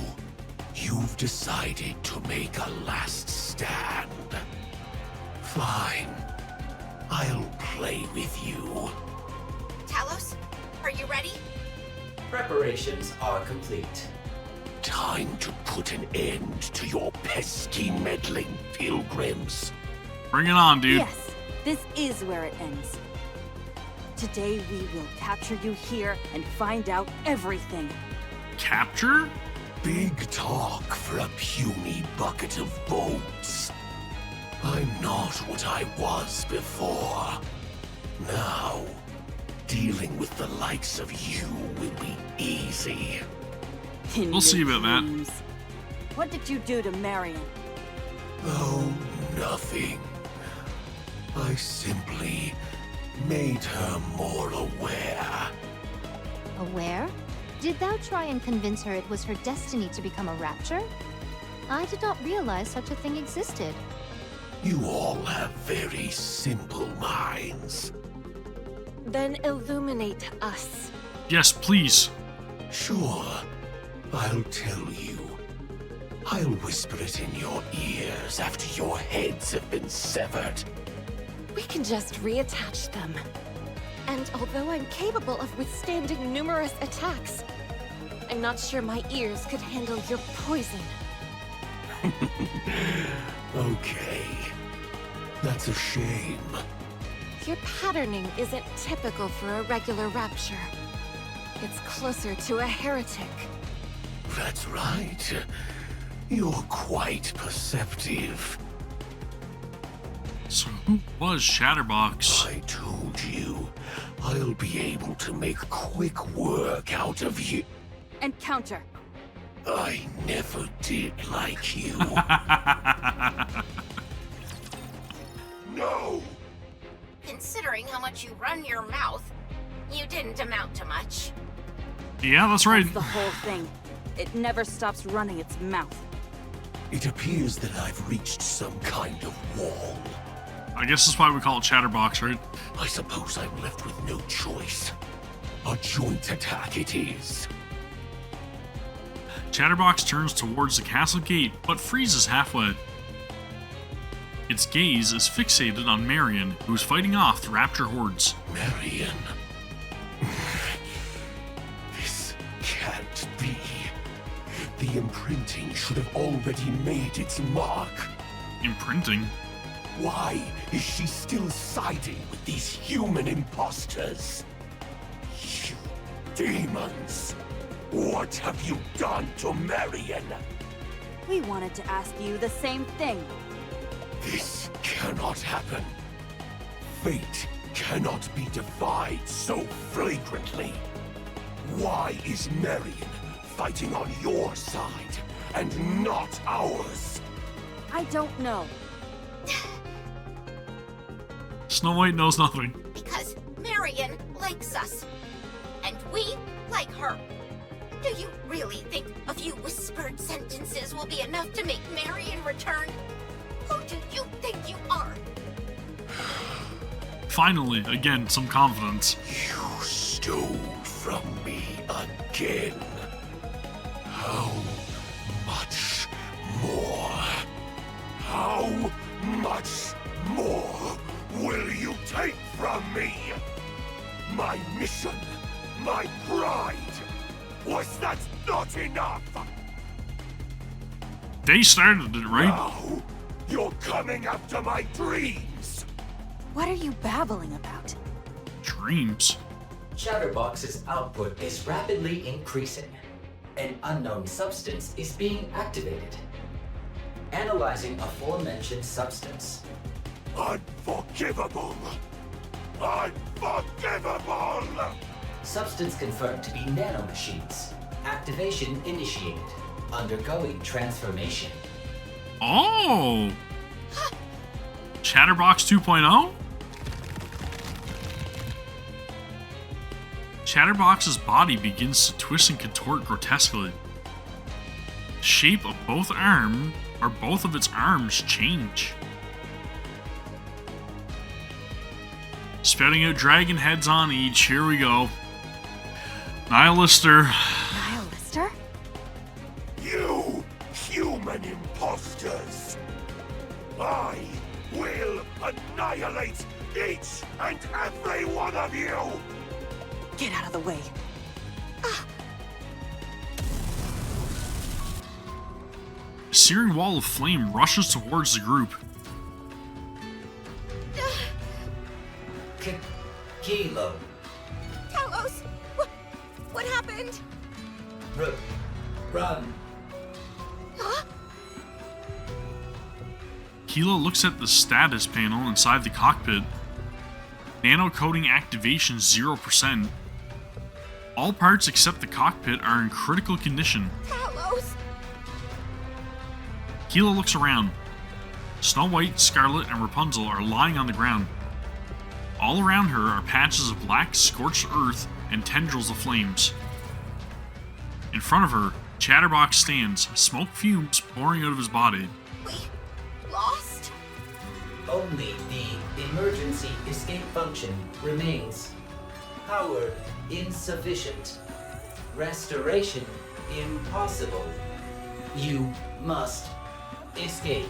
Speaker 7: you've decided to make a last stand. Fine. I'll play with you.
Speaker 2: Talos, are you ready?
Speaker 5: Preparations are complete.
Speaker 7: Time to put an end to your pesky meddling pilgrims.
Speaker 1: Bring it on, dude.
Speaker 4: Yes, this is where it ends. Today we will capture you here and find out everything.
Speaker 1: Capture?
Speaker 7: Big talk for a puny bucket of bones. I'm not what I was before. Now, dealing with the likes of you will be easy.
Speaker 4: In
Speaker 1: We'll see
Speaker 4: your
Speaker 1: about that.
Speaker 4: dreams. What did you do to Marion?
Speaker 7: Oh, nothing. I simply made her more aware.
Speaker 3: Aware? Did thou try and convince her it was her destiny to become a rapture? I did not realize such a thing existed.
Speaker 7: You all have very simple minds.
Speaker 9: Then illuminate us.
Speaker 1: Yes, please.
Speaker 7: Sure, I'll tell you. I'll whisper it in your ears after your heads have been severed.
Speaker 9: We can just reattach them. And although I'm capable of withstanding numerous attacks, I'm not sure my ears could handle your poison.
Speaker 7: Okay. That's a shame.
Speaker 9: Your patterning isn't typical for a regular rapture. It's closer to a heretic.
Speaker 7: That's right. You're quite perceptive.
Speaker 1: So who was Chatterbox?
Speaker 7: I told you, I'll be able to make quick work out of you.
Speaker 4: And counter.
Speaker 7: I never did like you. No!
Speaker 2: Considering how much you run your mouth, you didn't amount to much.
Speaker 1: Yeah, that's right.
Speaker 4: That's the whole thing. It never stops running its mouth.
Speaker 7: It appears that I've reached some kind of wall.
Speaker 1: I guess that's why we call it Chatterbox, right?
Speaker 7: I suppose I'm left with no choice. A joint attack it is.
Speaker 1: Chatterbox turns towards the castle gate, but freezes halfway. Its gaze is fixated on Marion, who is fighting off the rapture hordes.
Speaker 7: Marion. This can't be. The imprinting should have already made its mark.
Speaker 1: Imprinting?
Speaker 7: Why is she still siding with these human imposters? You demons! What have you done to Marion?
Speaker 4: We wanted to ask you the same thing.
Speaker 7: This cannot happen. Fate cannot be defied so flagrantly. Why is Marion fighting on your side and not ours?
Speaker 4: I don't know.
Speaker 1: Snow White knows nothing.
Speaker 2: Because Marion likes us. And we like her. Do you really think a few whispered sentences will be enough to make Marion return? Who do you think you are?
Speaker 1: Finally, again, some confidence.
Speaker 7: You stole from me again. How much more? How much more will you take from me? My mission, my pride. Was that not enough?
Speaker 1: They started it, right?
Speaker 7: Now, you're coming after my dreams.
Speaker 4: What are you babbling about?
Speaker 1: Dreams.
Speaker 5: Chatterbox's output is rapidly increasing. An unknown substance is being activated. Analyzing aforementioned substance.
Speaker 7: Unforgivable. Unforgivable!
Speaker 5: Substance confirmed to be nanomachines. Activation initiated. Undergoing transformation.
Speaker 1: Oh! Chatterbox 2.0? Chatterbox's body begins to twist and contort grotesquely. The shape of both of its arms change. Spouting out dragon heads on each, here we go. Nihilister.
Speaker 4: Nihilister?
Speaker 7: You human imposters! I will annihilate each and every one of you!
Speaker 4: Get out of the way.
Speaker 1: A searing wall of flame rushes towards the group.
Speaker 5: Kilo.
Speaker 2: Talos! What happened?
Speaker 5: Run.
Speaker 2: Huh?
Speaker 1: Kilo looks at the status panel inside the cockpit. Nano coating activation 0%. All parts except the cockpit are in critical condition.
Speaker 2: Talos!
Speaker 1: Kilo looks around. Snow White, Scarlet, and Rapunzel are lying on the ground. All around her are patches of black, scorched earth and tendrils of flames. In front of her, Chatterbox stands, smoke fumes pouring out of his body.
Speaker 2: We lost?
Speaker 5: Only the emergency escape function remains. Power insufficient. Restoration impossible. You must escape.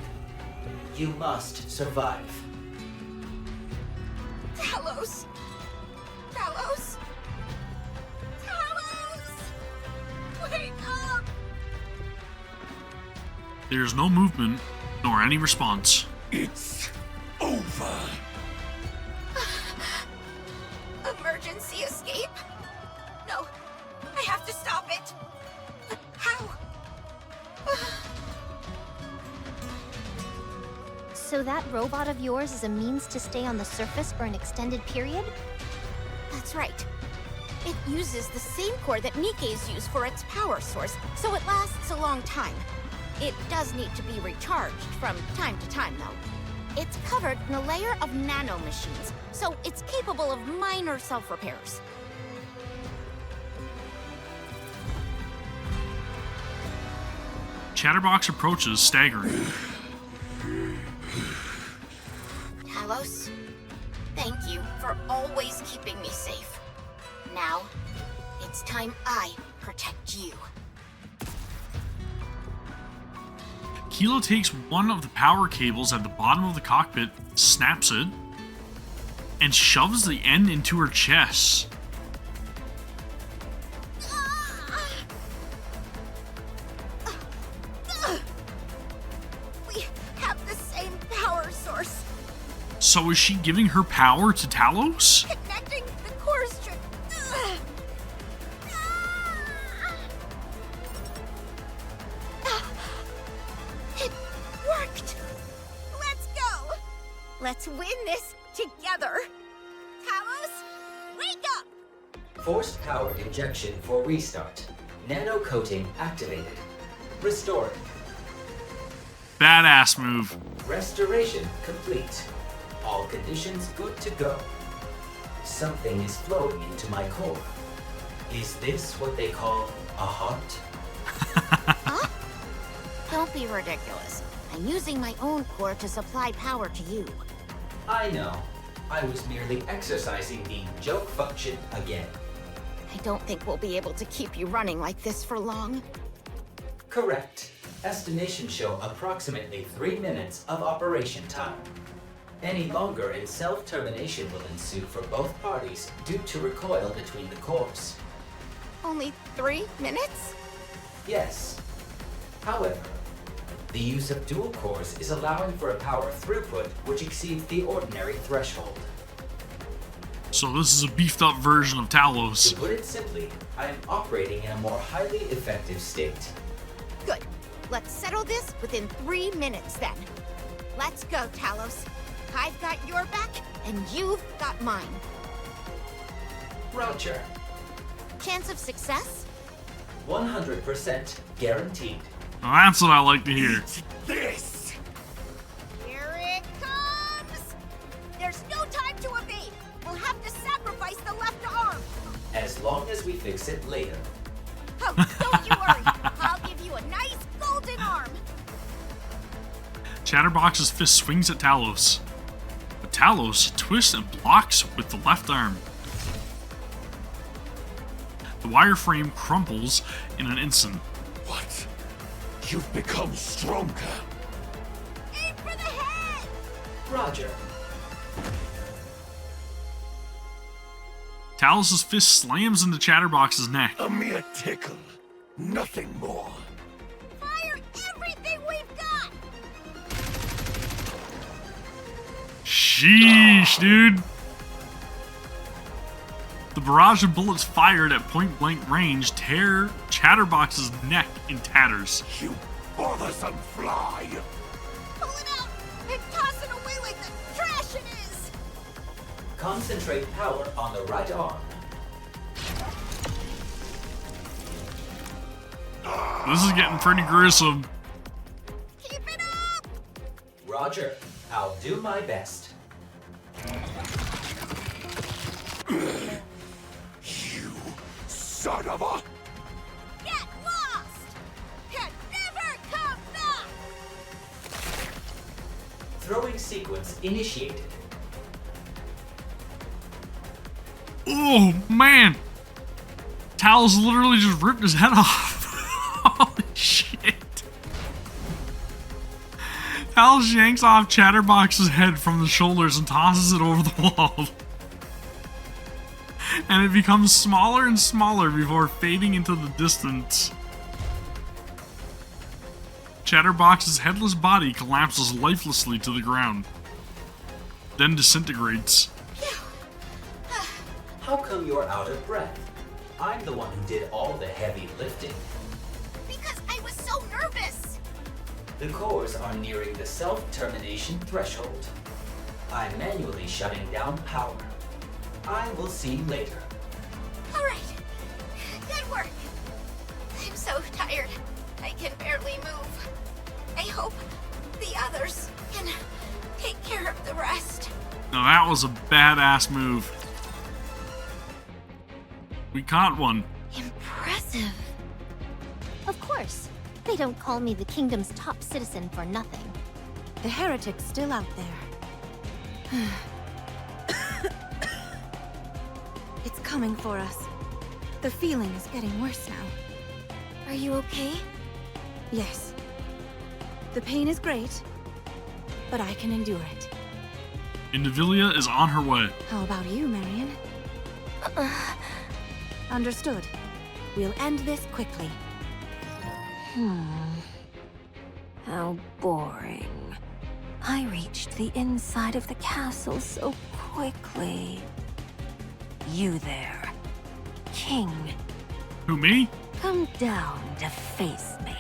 Speaker 5: You must survive.
Speaker 2: Talos! Talos! Talos! Wake up!
Speaker 1: There is no movement, nor any response.
Speaker 7: It's over.
Speaker 2: Emergency escape? No, I have to stop it. But how?
Speaker 3: So that robot of yours is a means to stay on the surface for an extended period?
Speaker 2: That's right. It uses the same core that NIKKE's use for its power source, so it lasts a long time. It does need to be recharged from time to time, though. It's covered in a layer of nanomachines, so it's capable of minor self-repairs.
Speaker 1: Chatterbox approaches, staggering.
Speaker 2: Talos, thank you for always keeping me safe. Now, it's time I protect you.
Speaker 1: Kilo takes one of the power cables at the bottom of the cockpit, snaps it, and shoves the end into her chest.
Speaker 2: We have the same power source.
Speaker 1: So is she giving her power to Talos?
Speaker 2: Connecting the core strip. It worked. Let's go. Let's win this together. Talos, wake up.
Speaker 5: Forced power injection for restart. Nano coating activated. Restoring.
Speaker 1: Badass move.
Speaker 5: Restoration complete. All conditions good to go. Something is flowing into my core. Is this what they call a heart?
Speaker 2: Huh? Don't be ridiculous. I'm using my own core to supply power to you.
Speaker 5: I know. I was merely exercising the joke function again.
Speaker 2: I don't think we'll be able to keep you running like this for long.
Speaker 5: Correct. Estimations show approximately 3 minutes of operation time. Any longer and self-termination will ensue for both parties due to recoil between the cores.
Speaker 2: Only 3 minutes?
Speaker 5: Yes. However, the use of dual cores is allowing for a power throughput which exceeds the ordinary threshold.
Speaker 1: So this is a beefed up version of Talos.
Speaker 5: To put it simply, I am operating in a more highly effective state.
Speaker 2: Good. Let's settle this within 3 minutes then. Let's go, Talos. I've got your back, and you've got mine.
Speaker 5: Roger.
Speaker 2: Chance of success?
Speaker 5: 100% guaranteed.
Speaker 1: Well, that's what I like to hear.
Speaker 7: This!
Speaker 2: Here it comes! There's no time to evade! We'll have to sacrifice the left arm!
Speaker 5: As long as we fix it later.
Speaker 2: Oh, don't you worry! I'll give you a nice golden arm!
Speaker 1: Chatterbox's fist swings at Talos. But Talos twists and blocks with the left arm. The wireframe crumples in an instant.
Speaker 7: What? You've become stronger.
Speaker 2: Aim for the head!
Speaker 5: Roger.
Speaker 1: Talos' fist slams into Chatterbox's neck.
Speaker 7: A mere tickle. Nothing more.
Speaker 2: Fire everything we've got!
Speaker 1: Sheesh, dude. The barrage of bullets fired at point-blank range tear Chatterbox's neck in tatters.
Speaker 7: You bothersome fly!
Speaker 2: Pull it out and toss it away like the trash it is!
Speaker 5: Concentrate power on the right arm.
Speaker 1: This is getting pretty gruesome.
Speaker 2: Keep it up!
Speaker 5: Roger. I'll do my best.
Speaker 7: You son of a...
Speaker 2: Get lost! And never come back!
Speaker 5: Throwing sequence initiated.
Speaker 1: Oh, man. Talos literally just ripped his head off. Holy shit. Talos yanks off Chatterbox's head from the shoulders and tosses it over the wall. And it becomes smaller and smaller before fading into the distance. Chatterbox's headless body collapses lifelessly to the ground, then disintegrates.
Speaker 5: How come you're out of breath? I'm the one who did all the heavy lifting.
Speaker 2: Because I was so nervous!
Speaker 5: The cores are nearing the self-termination threshold. I'm manually shutting down power. I will see you later.
Speaker 2: Alright. Good work. I'm so tired. I can barely move. I hope the others can take care of the rest.
Speaker 1: Now that was a badass move. We caught one.
Speaker 3: Impressive. Of course. They don't call me the kingdom's top citizen for nothing.
Speaker 6: The heretic's still out there. It's coming for us. The feeling is getting worse now.
Speaker 2: Are you okay?
Speaker 6: Yes. The pain is great, but I can endure it.
Speaker 1: Indivilia is on her way.
Speaker 6: How about you, Marion? Understood. We'll end this quickly.
Speaker 8: How boring. I reached the inside of the castle so quickly. You there, King.
Speaker 1: Who, me?
Speaker 8: Come down to face me,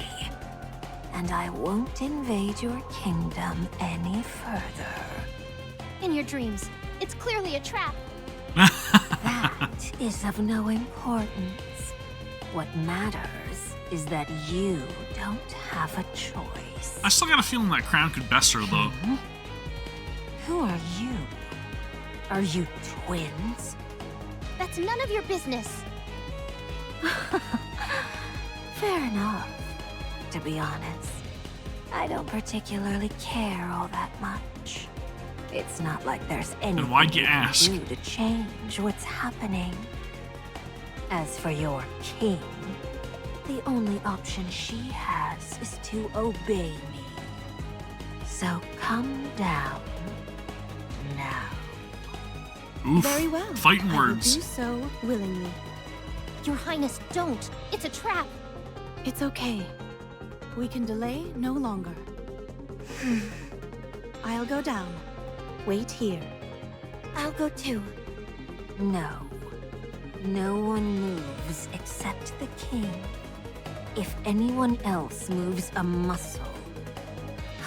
Speaker 8: and I won't invade your kingdom any further.
Speaker 3: In your dreams. It's clearly a trap.
Speaker 8: That is of no importance. What matters is that you don't have a choice.
Speaker 1: I still got a feeling that crown could best her, though.
Speaker 8: Who are you? Are you twins?
Speaker 3: That's none of your business.
Speaker 8: Fair enough. To be honest, I don't particularly care all that much. It's not like there's anything
Speaker 1: why'd you
Speaker 8: can
Speaker 1: ask?
Speaker 8: do to change what's happening. As for your king, the only option she has is to obey me. So come down now.
Speaker 1: Oof.
Speaker 6: Very well.
Speaker 1: Fighting
Speaker 6: I will
Speaker 1: words.
Speaker 6: do so willingly.
Speaker 3: Your Highness, don't. It's a trap.
Speaker 6: It's okay. We can delay no longer. I'll go down. Wait here.
Speaker 2: I'll go too.
Speaker 8: No. No one moves except the king. If anyone else moves a muscle,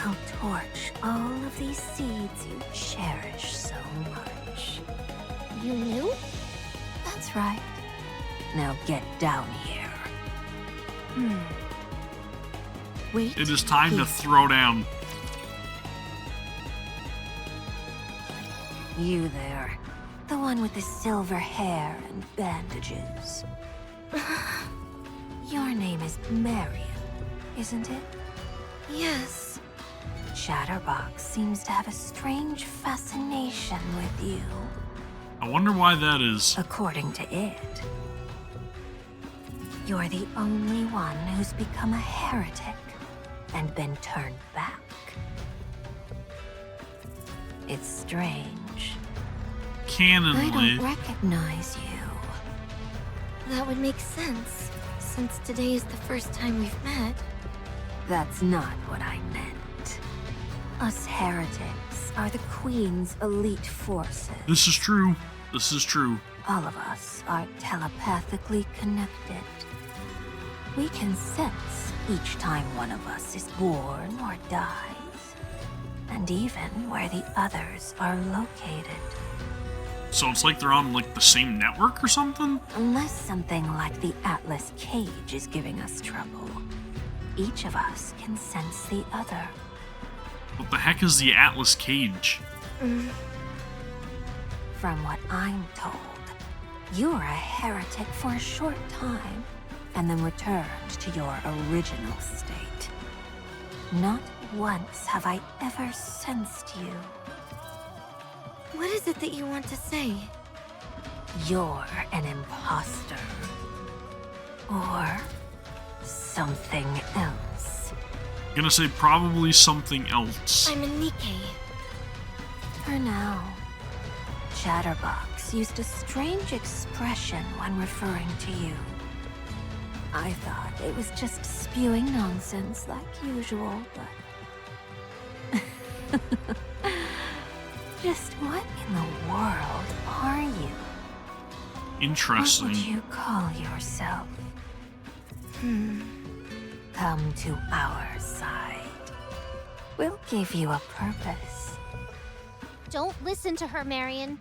Speaker 8: I'll torch all of these seeds you cherish so much.
Speaker 3: You knew?
Speaker 8: That's right. Now get down here.
Speaker 6: Wait.
Speaker 1: It is time to throw down.
Speaker 8: You there. The one with the silver hair and bandages. Your name is Marion, isn't it?
Speaker 2: Yes.
Speaker 8: Chatterbox seems to have a strange fascination with you,
Speaker 1: I wonder why that is.
Speaker 8: according to it. You're the only one who's become a heretic and been turned back. It's strange.
Speaker 3: I
Speaker 1: Canonically.
Speaker 3: don't recognize you. That would make sense, since today is the first time we've met.
Speaker 8: That's not what I meant. Us heretics are the Queen's elite forces.
Speaker 1: This is true. This is true.
Speaker 8: All of us are telepathically connected. We can sense each time one of us is born or dies, and even where the others are located.
Speaker 1: So it's like they're on like the same network or something?
Speaker 8: Unless something like the Atlas cage is giving us trouble, each of us can sense the other.
Speaker 1: What the heck is the Atlas cage?
Speaker 8: From what I'm told, you were a heretic for a short time, and then returned to your original state. Not once have I ever sensed you.
Speaker 3: What is it that you want to say?
Speaker 8: You're an imposter. Or something else.
Speaker 1: Gonna say probably something else.
Speaker 3: I'm a NIKKE.
Speaker 8: For now. Chatterbox used a strange expression when referring to you. I thought it was just spewing nonsense like usual, but... Just what in the world are you?
Speaker 1: Interesting.
Speaker 8: What would you call yourself? Come to our side. We'll give you a purpose.
Speaker 3: Don't listen to her, Marion.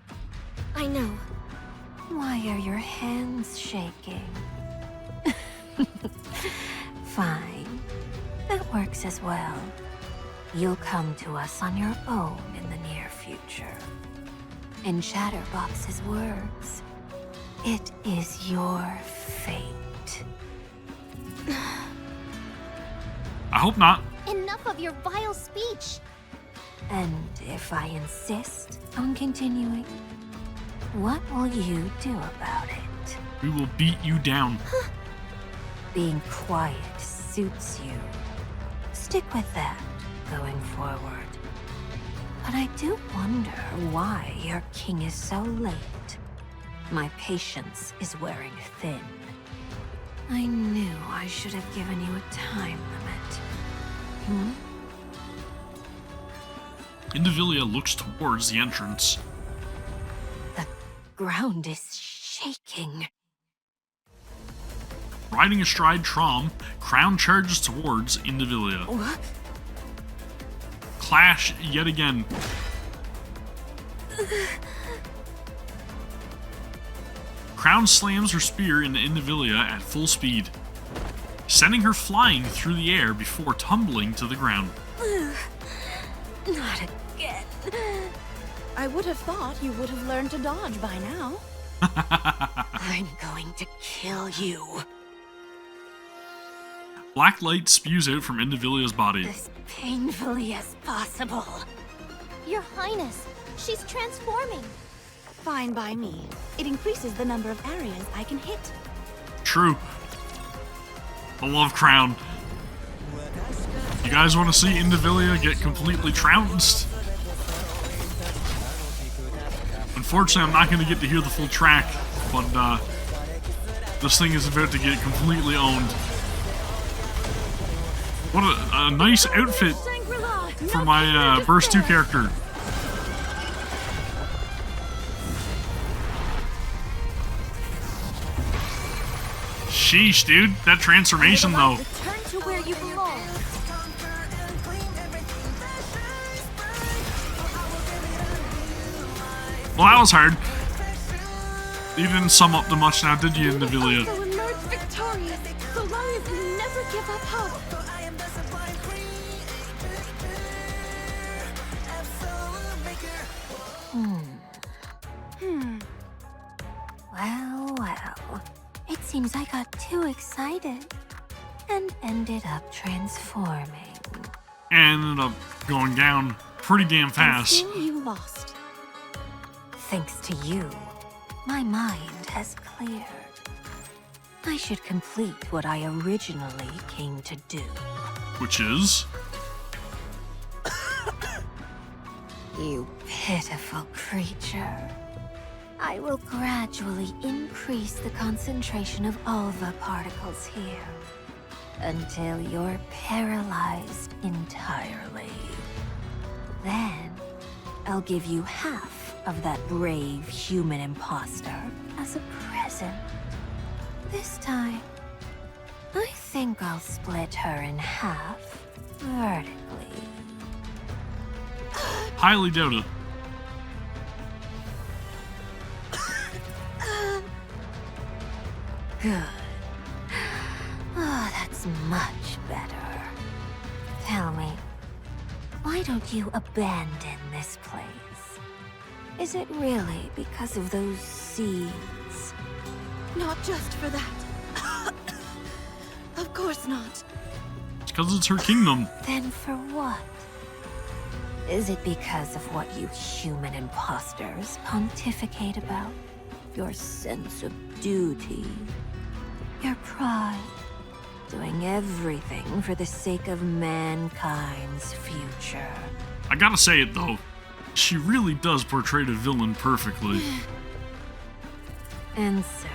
Speaker 3: I know.
Speaker 8: Why are your hands shaking? Fine. That works as well. You'll come to us on your own in the near future. In Chatterbox's words, it is your fate.
Speaker 1: I hope not.
Speaker 3: Enough of your vile speech!
Speaker 8: And if I insist on continuing, what will you do about it?
Speaker 1: We will beat you down.
Speaker 8: Being quiet suits you. Stick with that going forward. But I do wonder why your king is so late. My patience is wearing thin. I knew I should have given you a time limit.
Speaker 1: Indivilia looks towards the entrance.
Speaker 8: The ground is shaking.
Speaker 1: Riding astride Trom, Crown charges towards Indivilia.
Speaker 8: What?
Speaker 1: Clash yet again. Crown slams her spear into Indivilia at full speed, sending her flying through the air before tumbling to the ground.
Speaker 8: Not again.
Speaker 6: I would have thought you would have learned to dodge by now.
Speaker 8: I'm going to kill you.
Speaker 1: Black light spews out from Indivilia's body.
Speaker 8: As painfully as possible.
Speaker 3: Your Highness, she's transforming.
Speaker 6: Fine by me. It increases the number of areas I can hit.
Speaker 1: True. I love Crown. You guys want to see Indivilia get completely trounced? Unfortunately, I'm not going to get to hear the full track, but this thing is about to get completely owned. What a nice outfit for my Burst 2 character. Sheesh, dude. That transformation, though.
Speaker 3: Return to where you belong.
Speaker 1: Well, that was hard. You didn't sum up to much now, did you, Indivilia?
Speaker 9: Also emerge victorious, so long as you never give up hope.
Speaker 8: Well. It seems I got too excited and ended up transforming.
Speaker 1: And ended up going down pretty damn
Speaker 6: And
Speaker 1: fast.
Speaker 6: still you lost.
Speaker 8: Thanks to you, my mind has cleared. I should complete what I originally came to do.
Speaker 1: Which is?
Speaker 8: You pitiful creature. I will gradually increase the concentration of alpha particles here until you're paralyzed entirely. Then, I'll give you half of that brave human imposter as a present. This time, I think I'll split her in half vertically.
Speaker 1: Highly doubt it.
Speaker 8: Good. Oh, that's much better. Tell me, why don't you abandon this place? Is it really because of those seeds?
Speaker 6: Not just for that. Of course not.
Speaker 1: It's because it's her kingdom.
Speaker 8: Then for what? Is it because of what you human imposters pontificate about? Your sense of duty? Your pride? Doing everything for the sake of mankind's future?
Speaker 1: I gotta say it, though. She really does portray the villain perfectly.
Speaker 8: Answer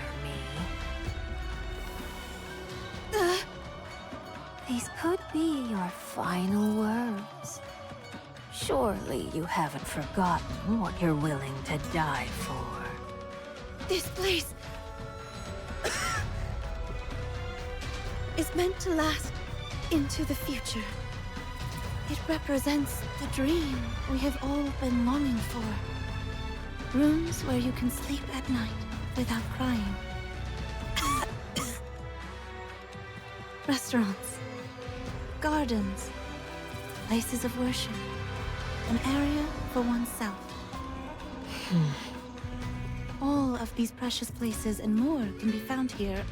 Speaker 8: me. These could be your final words. Surely you haven't forgotten what you're willing to die for.
Speaker 6: This place is meant to last into the future. It represents the dream we have all been longing for. Rooms where you can sleep at night without crying. Restaurants, gardens, places of worship, an area for oneself. All of these precious places and more can be found here.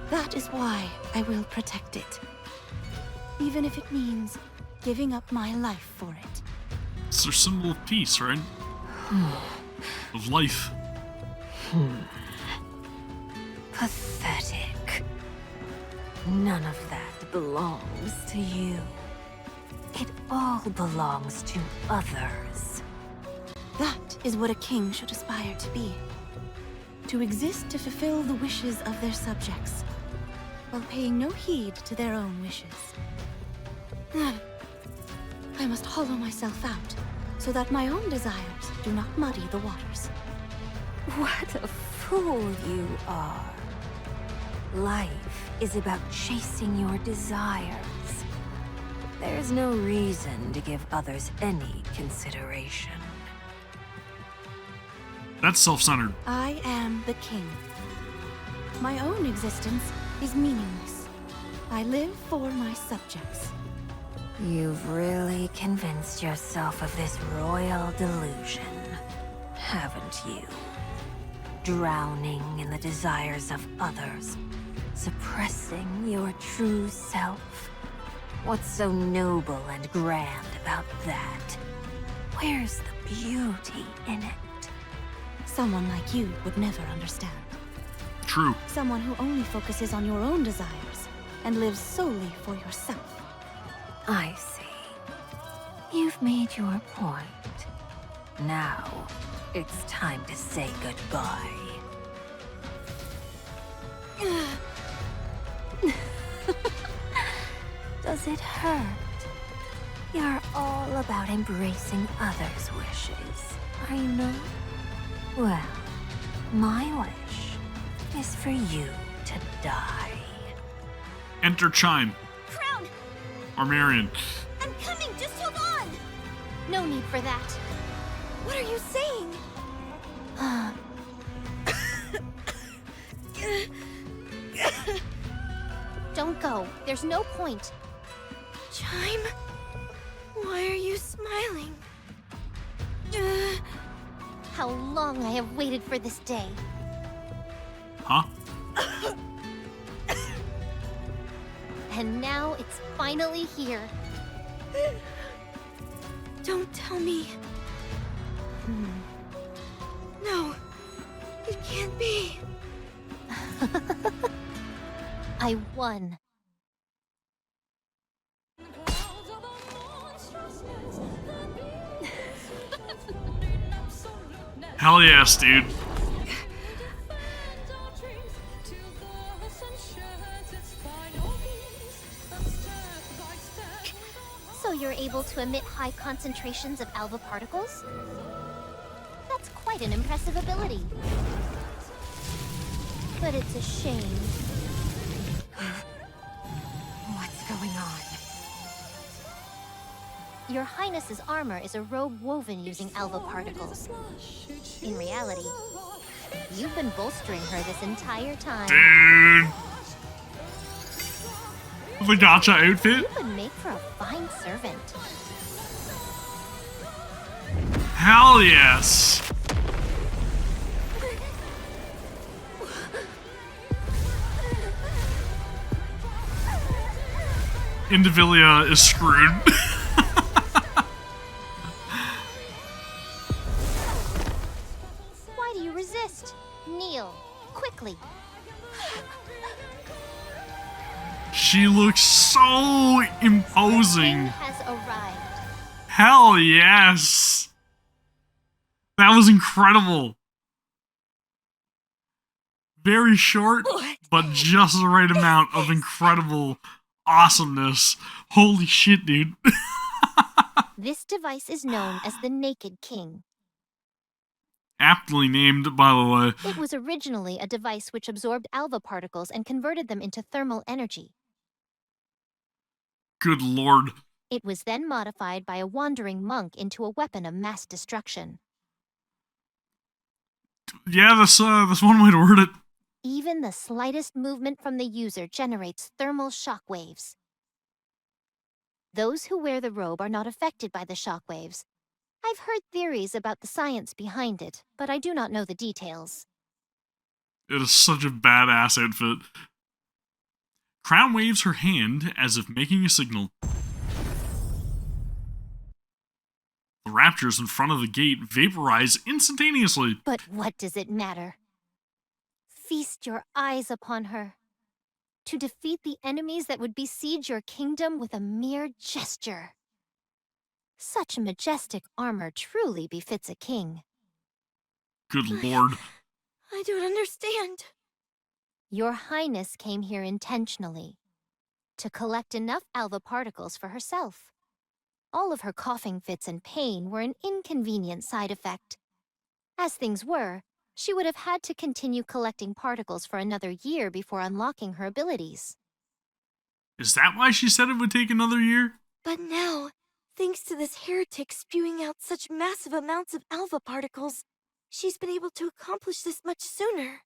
Speaker 6: That is why I will protect it. even if it means giving up my life for it.
Speaker 1: It's their symbol of peace, right? Of life.
Speaker 8: Pathetic. None of that belongs to you. It all belongs to others.
Speaker 6: That is what a king should aspire to be. To exist to fulfill the wishes of their subjects, while paying no heed to their own wishes. I must hollow myself out, so that my own desires do not muddy the waters.
Speaker 8: What a fool you are. Life is about chasing your desires. There's no reason to give others any consideration.
Speaker 1: That's self-centered.
Speaker 6: I am the king. My own existence is meaningless. I live for my subjects.
Speaker 8: You've really convinced yourself of this royal delusion, haven't you? Drowning in the desires of others, suppressing your true self. What's so noble and grand about that? Where's the beauty in it?
Speaker 6: Someone like you would never understand.
Speaker 1: True.
Speaker 6: Someone who only focuses on your own desires and lives solely for yourself.
Speaker 8: I see. You've made your point. Now, it's time to say goodbye. Does it hurt? You're all about embracing others' wishes, I know. Well, my wish is for you to die.
Speaker 1: Enter Chime.
Speaker 2: Crown!
Speaker 1: Or Marion.
Speaker 2: I'm coming! Just hold on!
Speaker 3: No need for that.
Speaker 2: What are you saying?
Speaker 3: Don't go. There's no point.
Speaker 2: Chime? Why are you smiling?
Speaker 3: How long I have waited for this day.
Speaker 1: Huh?
Speaker 3: And now it's finally here.
Speaker 2: Don't tell me. No, it can't be.
Speaker 3: I won.
Speaker 1: Hell yes, dude.
Speaker 3: So you're able to emit high concentrations of alpha particles? That's quite an impressive ability. But it's a shame.
Speaker 8: What's going on?
Speaker 3: Your Highness's armor is a robe woven using alpha particles. In reality, you've been bolstering her this entire time.
Speaker 1: Dude. The gotcha outfit?
Speaker 3: You would make for a fine servant.
Speaker 1: Hell yes. Indivilia is screwed.
Speaker 3: Why do you resist? Kneel, quickly.
Speaker 1: She looks so imposing.
Speaker 3: The king has arrived.
Speaker 1: Hell yes. That was incredible. Very short, but just the right amount of incredible awesomeness. Holy shit, dude.
Speaker 3: This device is known as the Naked King.
Speaker 1: Aptly named, by the way.
Speaker 3: It was originally a device which absorbed alpha particles and converted them into thermal energy.
Speaker 1: Good lord.
Speaker 3: It was then modified by a wandering monk into a weapon of mass destruction.
Speaker 1: Yeah, that's one way to word it.
Speaker 3: Even the slightest movement from the user generates thermal shock waves. Those who wear the robe are not affected by the shock waves. I've heard theories about the science behind it, but I do not know the details.
Speaker 1: It is such a badass outfit. Crown waves her hand as if making a signal. The raptors in front of the gate vaporize instantaneously.
Speaker 3: But what does it matter? Feast your eyes upon her. To defeat the enemies that would besiege your kingdom with a mere gesture. Such majestic armor truly befits a king.
Speaker 1: Good lord.
Speaker 9: I don't understand.
Speaker 3: Your Highness came here intentionally to collect enough alva particles for herself. All of her coughing fits and pain were an inconvenient side effect. As things were, she would have had to continue collecting particles for another year before unlocking her abilities.
Speaker 1: Is that why she said it would take another year?
Speaker 9: But now, thanks to this heretic spewing out such massive amounts of alpha particles, she's been able to accomplish this much sooner.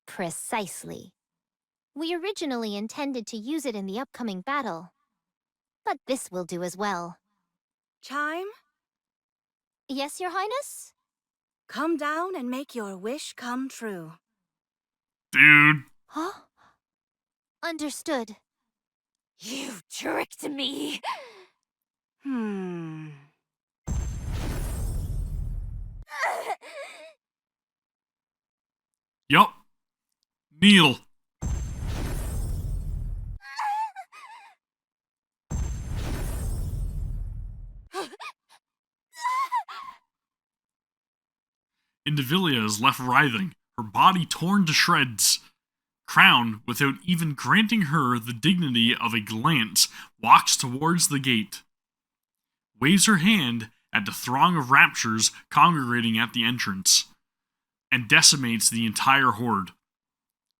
Speaker 3: Precisely. We originally intended to use it in the upcoming battle, but this will do as well.
Speaker 6: Chime,
Speaker 3: Yes, Your Highness?
Speaker 6: come down and make your wish come true.
Speaker 1: Dude.
Speaker 3: Huh? Understood.
Speaker 8: You tricked me!
Speaker 1: Yup. Kneel. Indivilia is left writhing, her body torn to shreds. Crown, without even granting her the dignity of a glance, walks towards the gate. Waves her hand at the throng of raptures congregating at the entrance, and decimates the entire horde.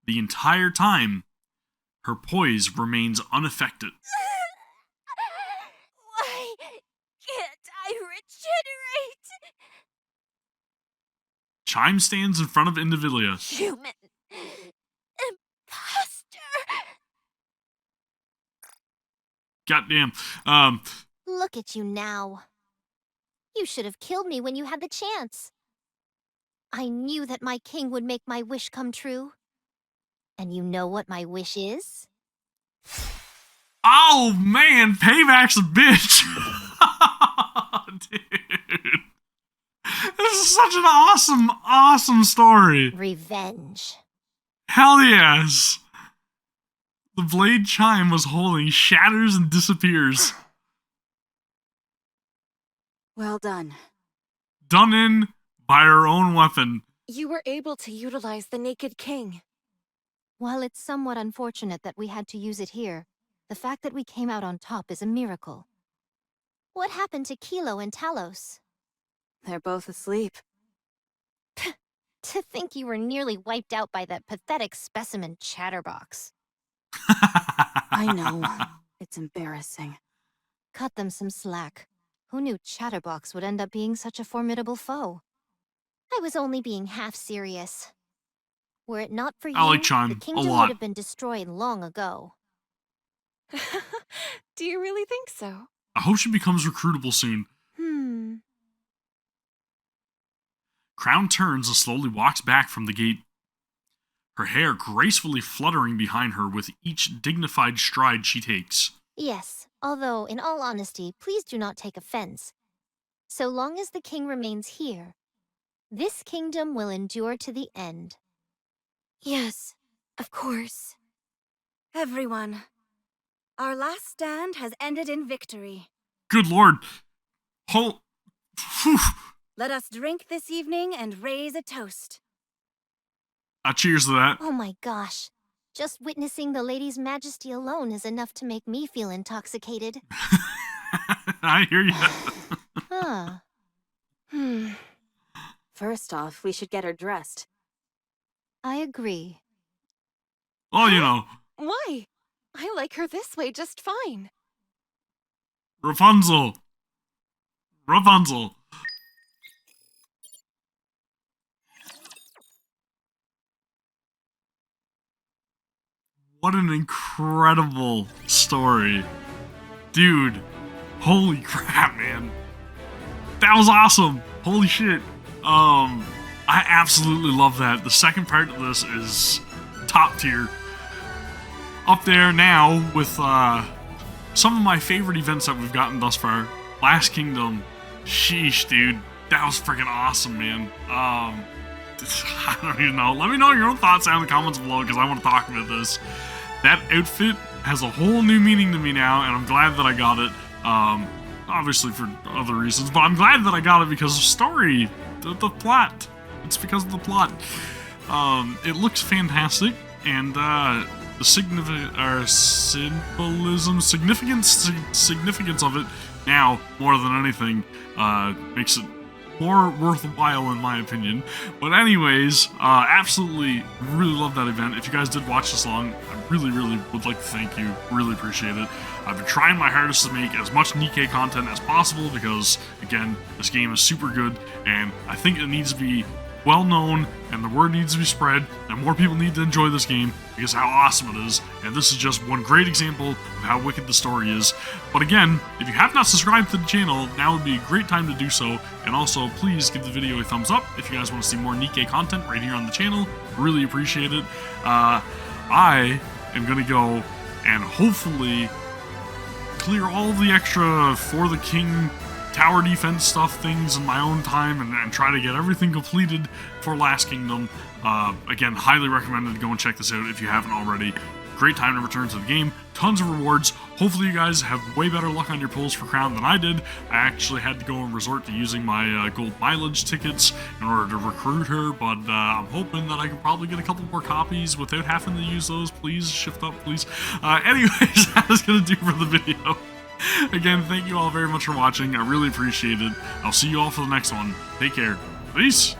Speaker 1: The entire time, her poise remains unaffected.
Speaker 9: Why can't I regenerate?
Speaker 1: Chime stands in front of Indivilia.
Speaker 9: Human imposter.
Speaker 1: Goddamn.
Speaker 3: Look at you now. You should have killed me when you had the chance. I knew that my king would make my wish come true. And you know what my wish is?
Speaker 1: Oh man, Payback's a bitch. Dude. This is such an awesome story.
Speaker 3: Revenge.
Speaker 1: Hell yes. The blade Chime was holding shatters and disappears.
Speaker 4: Well done.
Speaker 1: Done in by her own weapon.
Speaker 9: You were able to utilize the Naked King.
Speaker 3: While it's somewhat unfortunate that we had to use it here, the fact that we came out on top is a miracle. What happened to Kilo and Talos?
Speaker 4: They're both asleep.
Speaker 3: To think you were nearly wiped out by that pathetic specimen Chatterbox.
Speaker 4: I know. It's embarrassing.
Speaker 3: Cut them some slack. Who knew Chatterbox would end up being such a formidable foe? I was only being half serious. Were it not for you,
Speaker 1: I like Chime
Speaker 3: the
Speaker 1: a
Speaker 3: kingdom
Speaker 1: lot.
Speaker 3: would have been destroyed long ago.
Speaker 9: Do you really think so?
Speaker 1: I hope she becomes recruitable soon. Crown turns and slowly walks back from the gate. Her hair gracefully fluttering behind her with each dignified stride she takes.
Speaker 3: Yes, although, in all honesty, please do not take offense. So long as the king remains here, this kingdom will endure to the end.
Speaker 9: Yes, of course.
Speaker 6: Everyone, our last stand has ended in victory.
Speaker 1: Good lord. Whew.
Speaker 6: Let us drink this evening and raise a toast.
Speaker 1: Cheers to that.
Speaker 3: Oh my gosh. Just witnessing the lady's majesty alone is enough to make me feel intoxicated.
Speaker 1: I hear you.
Speaker 3: Huh.
Speaker 4: First off, we should get her dressed.
Speaker 3: I agree.
Speaker 1: Oh, you know.
Speaker 9: Why? I like her this way just fine.
Speaker 1: Rapunzel. Rapunzel. What an incredible story. Dude, holy crap, man. That was awesome. Holy shit. I absolutely love that. The second part of this is top tier. up there now with some of my favorite events that we've gotten thus far. Last Kingdom, sheesh, dude, that was freaking awesome, man. I don't even know. Let me know your own thoughts down in the comments below, because I want to talk about this. That outfit has a whole new meaning to me now, and I'm glad that I got it. Obviously for other reasons, but I'm glad that I got it because of story, the plot. It's because of the plot. It looks fantastic, and the significance of it now, more than anything, makes it more worthwhile in my opinion. But anyways, absolutely really love that event. If you guys did watch this long, I really would like to thank you. Really appreciate it. I've been trying my hardest to make as much NIKKE content as possible because, again, this game is super good, and I think it needs to be well known, and the word needs to be spread, and more people need to enjoy this game because of how awesome it is. And this is just one great example of how wicked the story is. But again, if you have not subscribed to the channel, now would be a great time to do so. And also, please give the video a thumbs up if you guys want to see more NIKKE content right here on the channel. Really appreciate it. I am gonna go and hopefully clear all the extra For the King tower defense stuff things in my own time and try to get everything completed for Last Kingdom. Again, highly recommended to go and check this out if you haven't already. Great time to return to the game. Tons of rewards. Hopefully you guys have way better luck on your pulls for Crown than I did. I actually had to go and resort to using my gold mileage tickets in order to recruit her, but I'm hoping that I can probably get a couple more copies without having to use those. Please, shift up, please. Anyways, that is going to do for the video. Again, thank you all very much for watching. I really appreciate it. I'll see you all for the next one. Take care. Peace.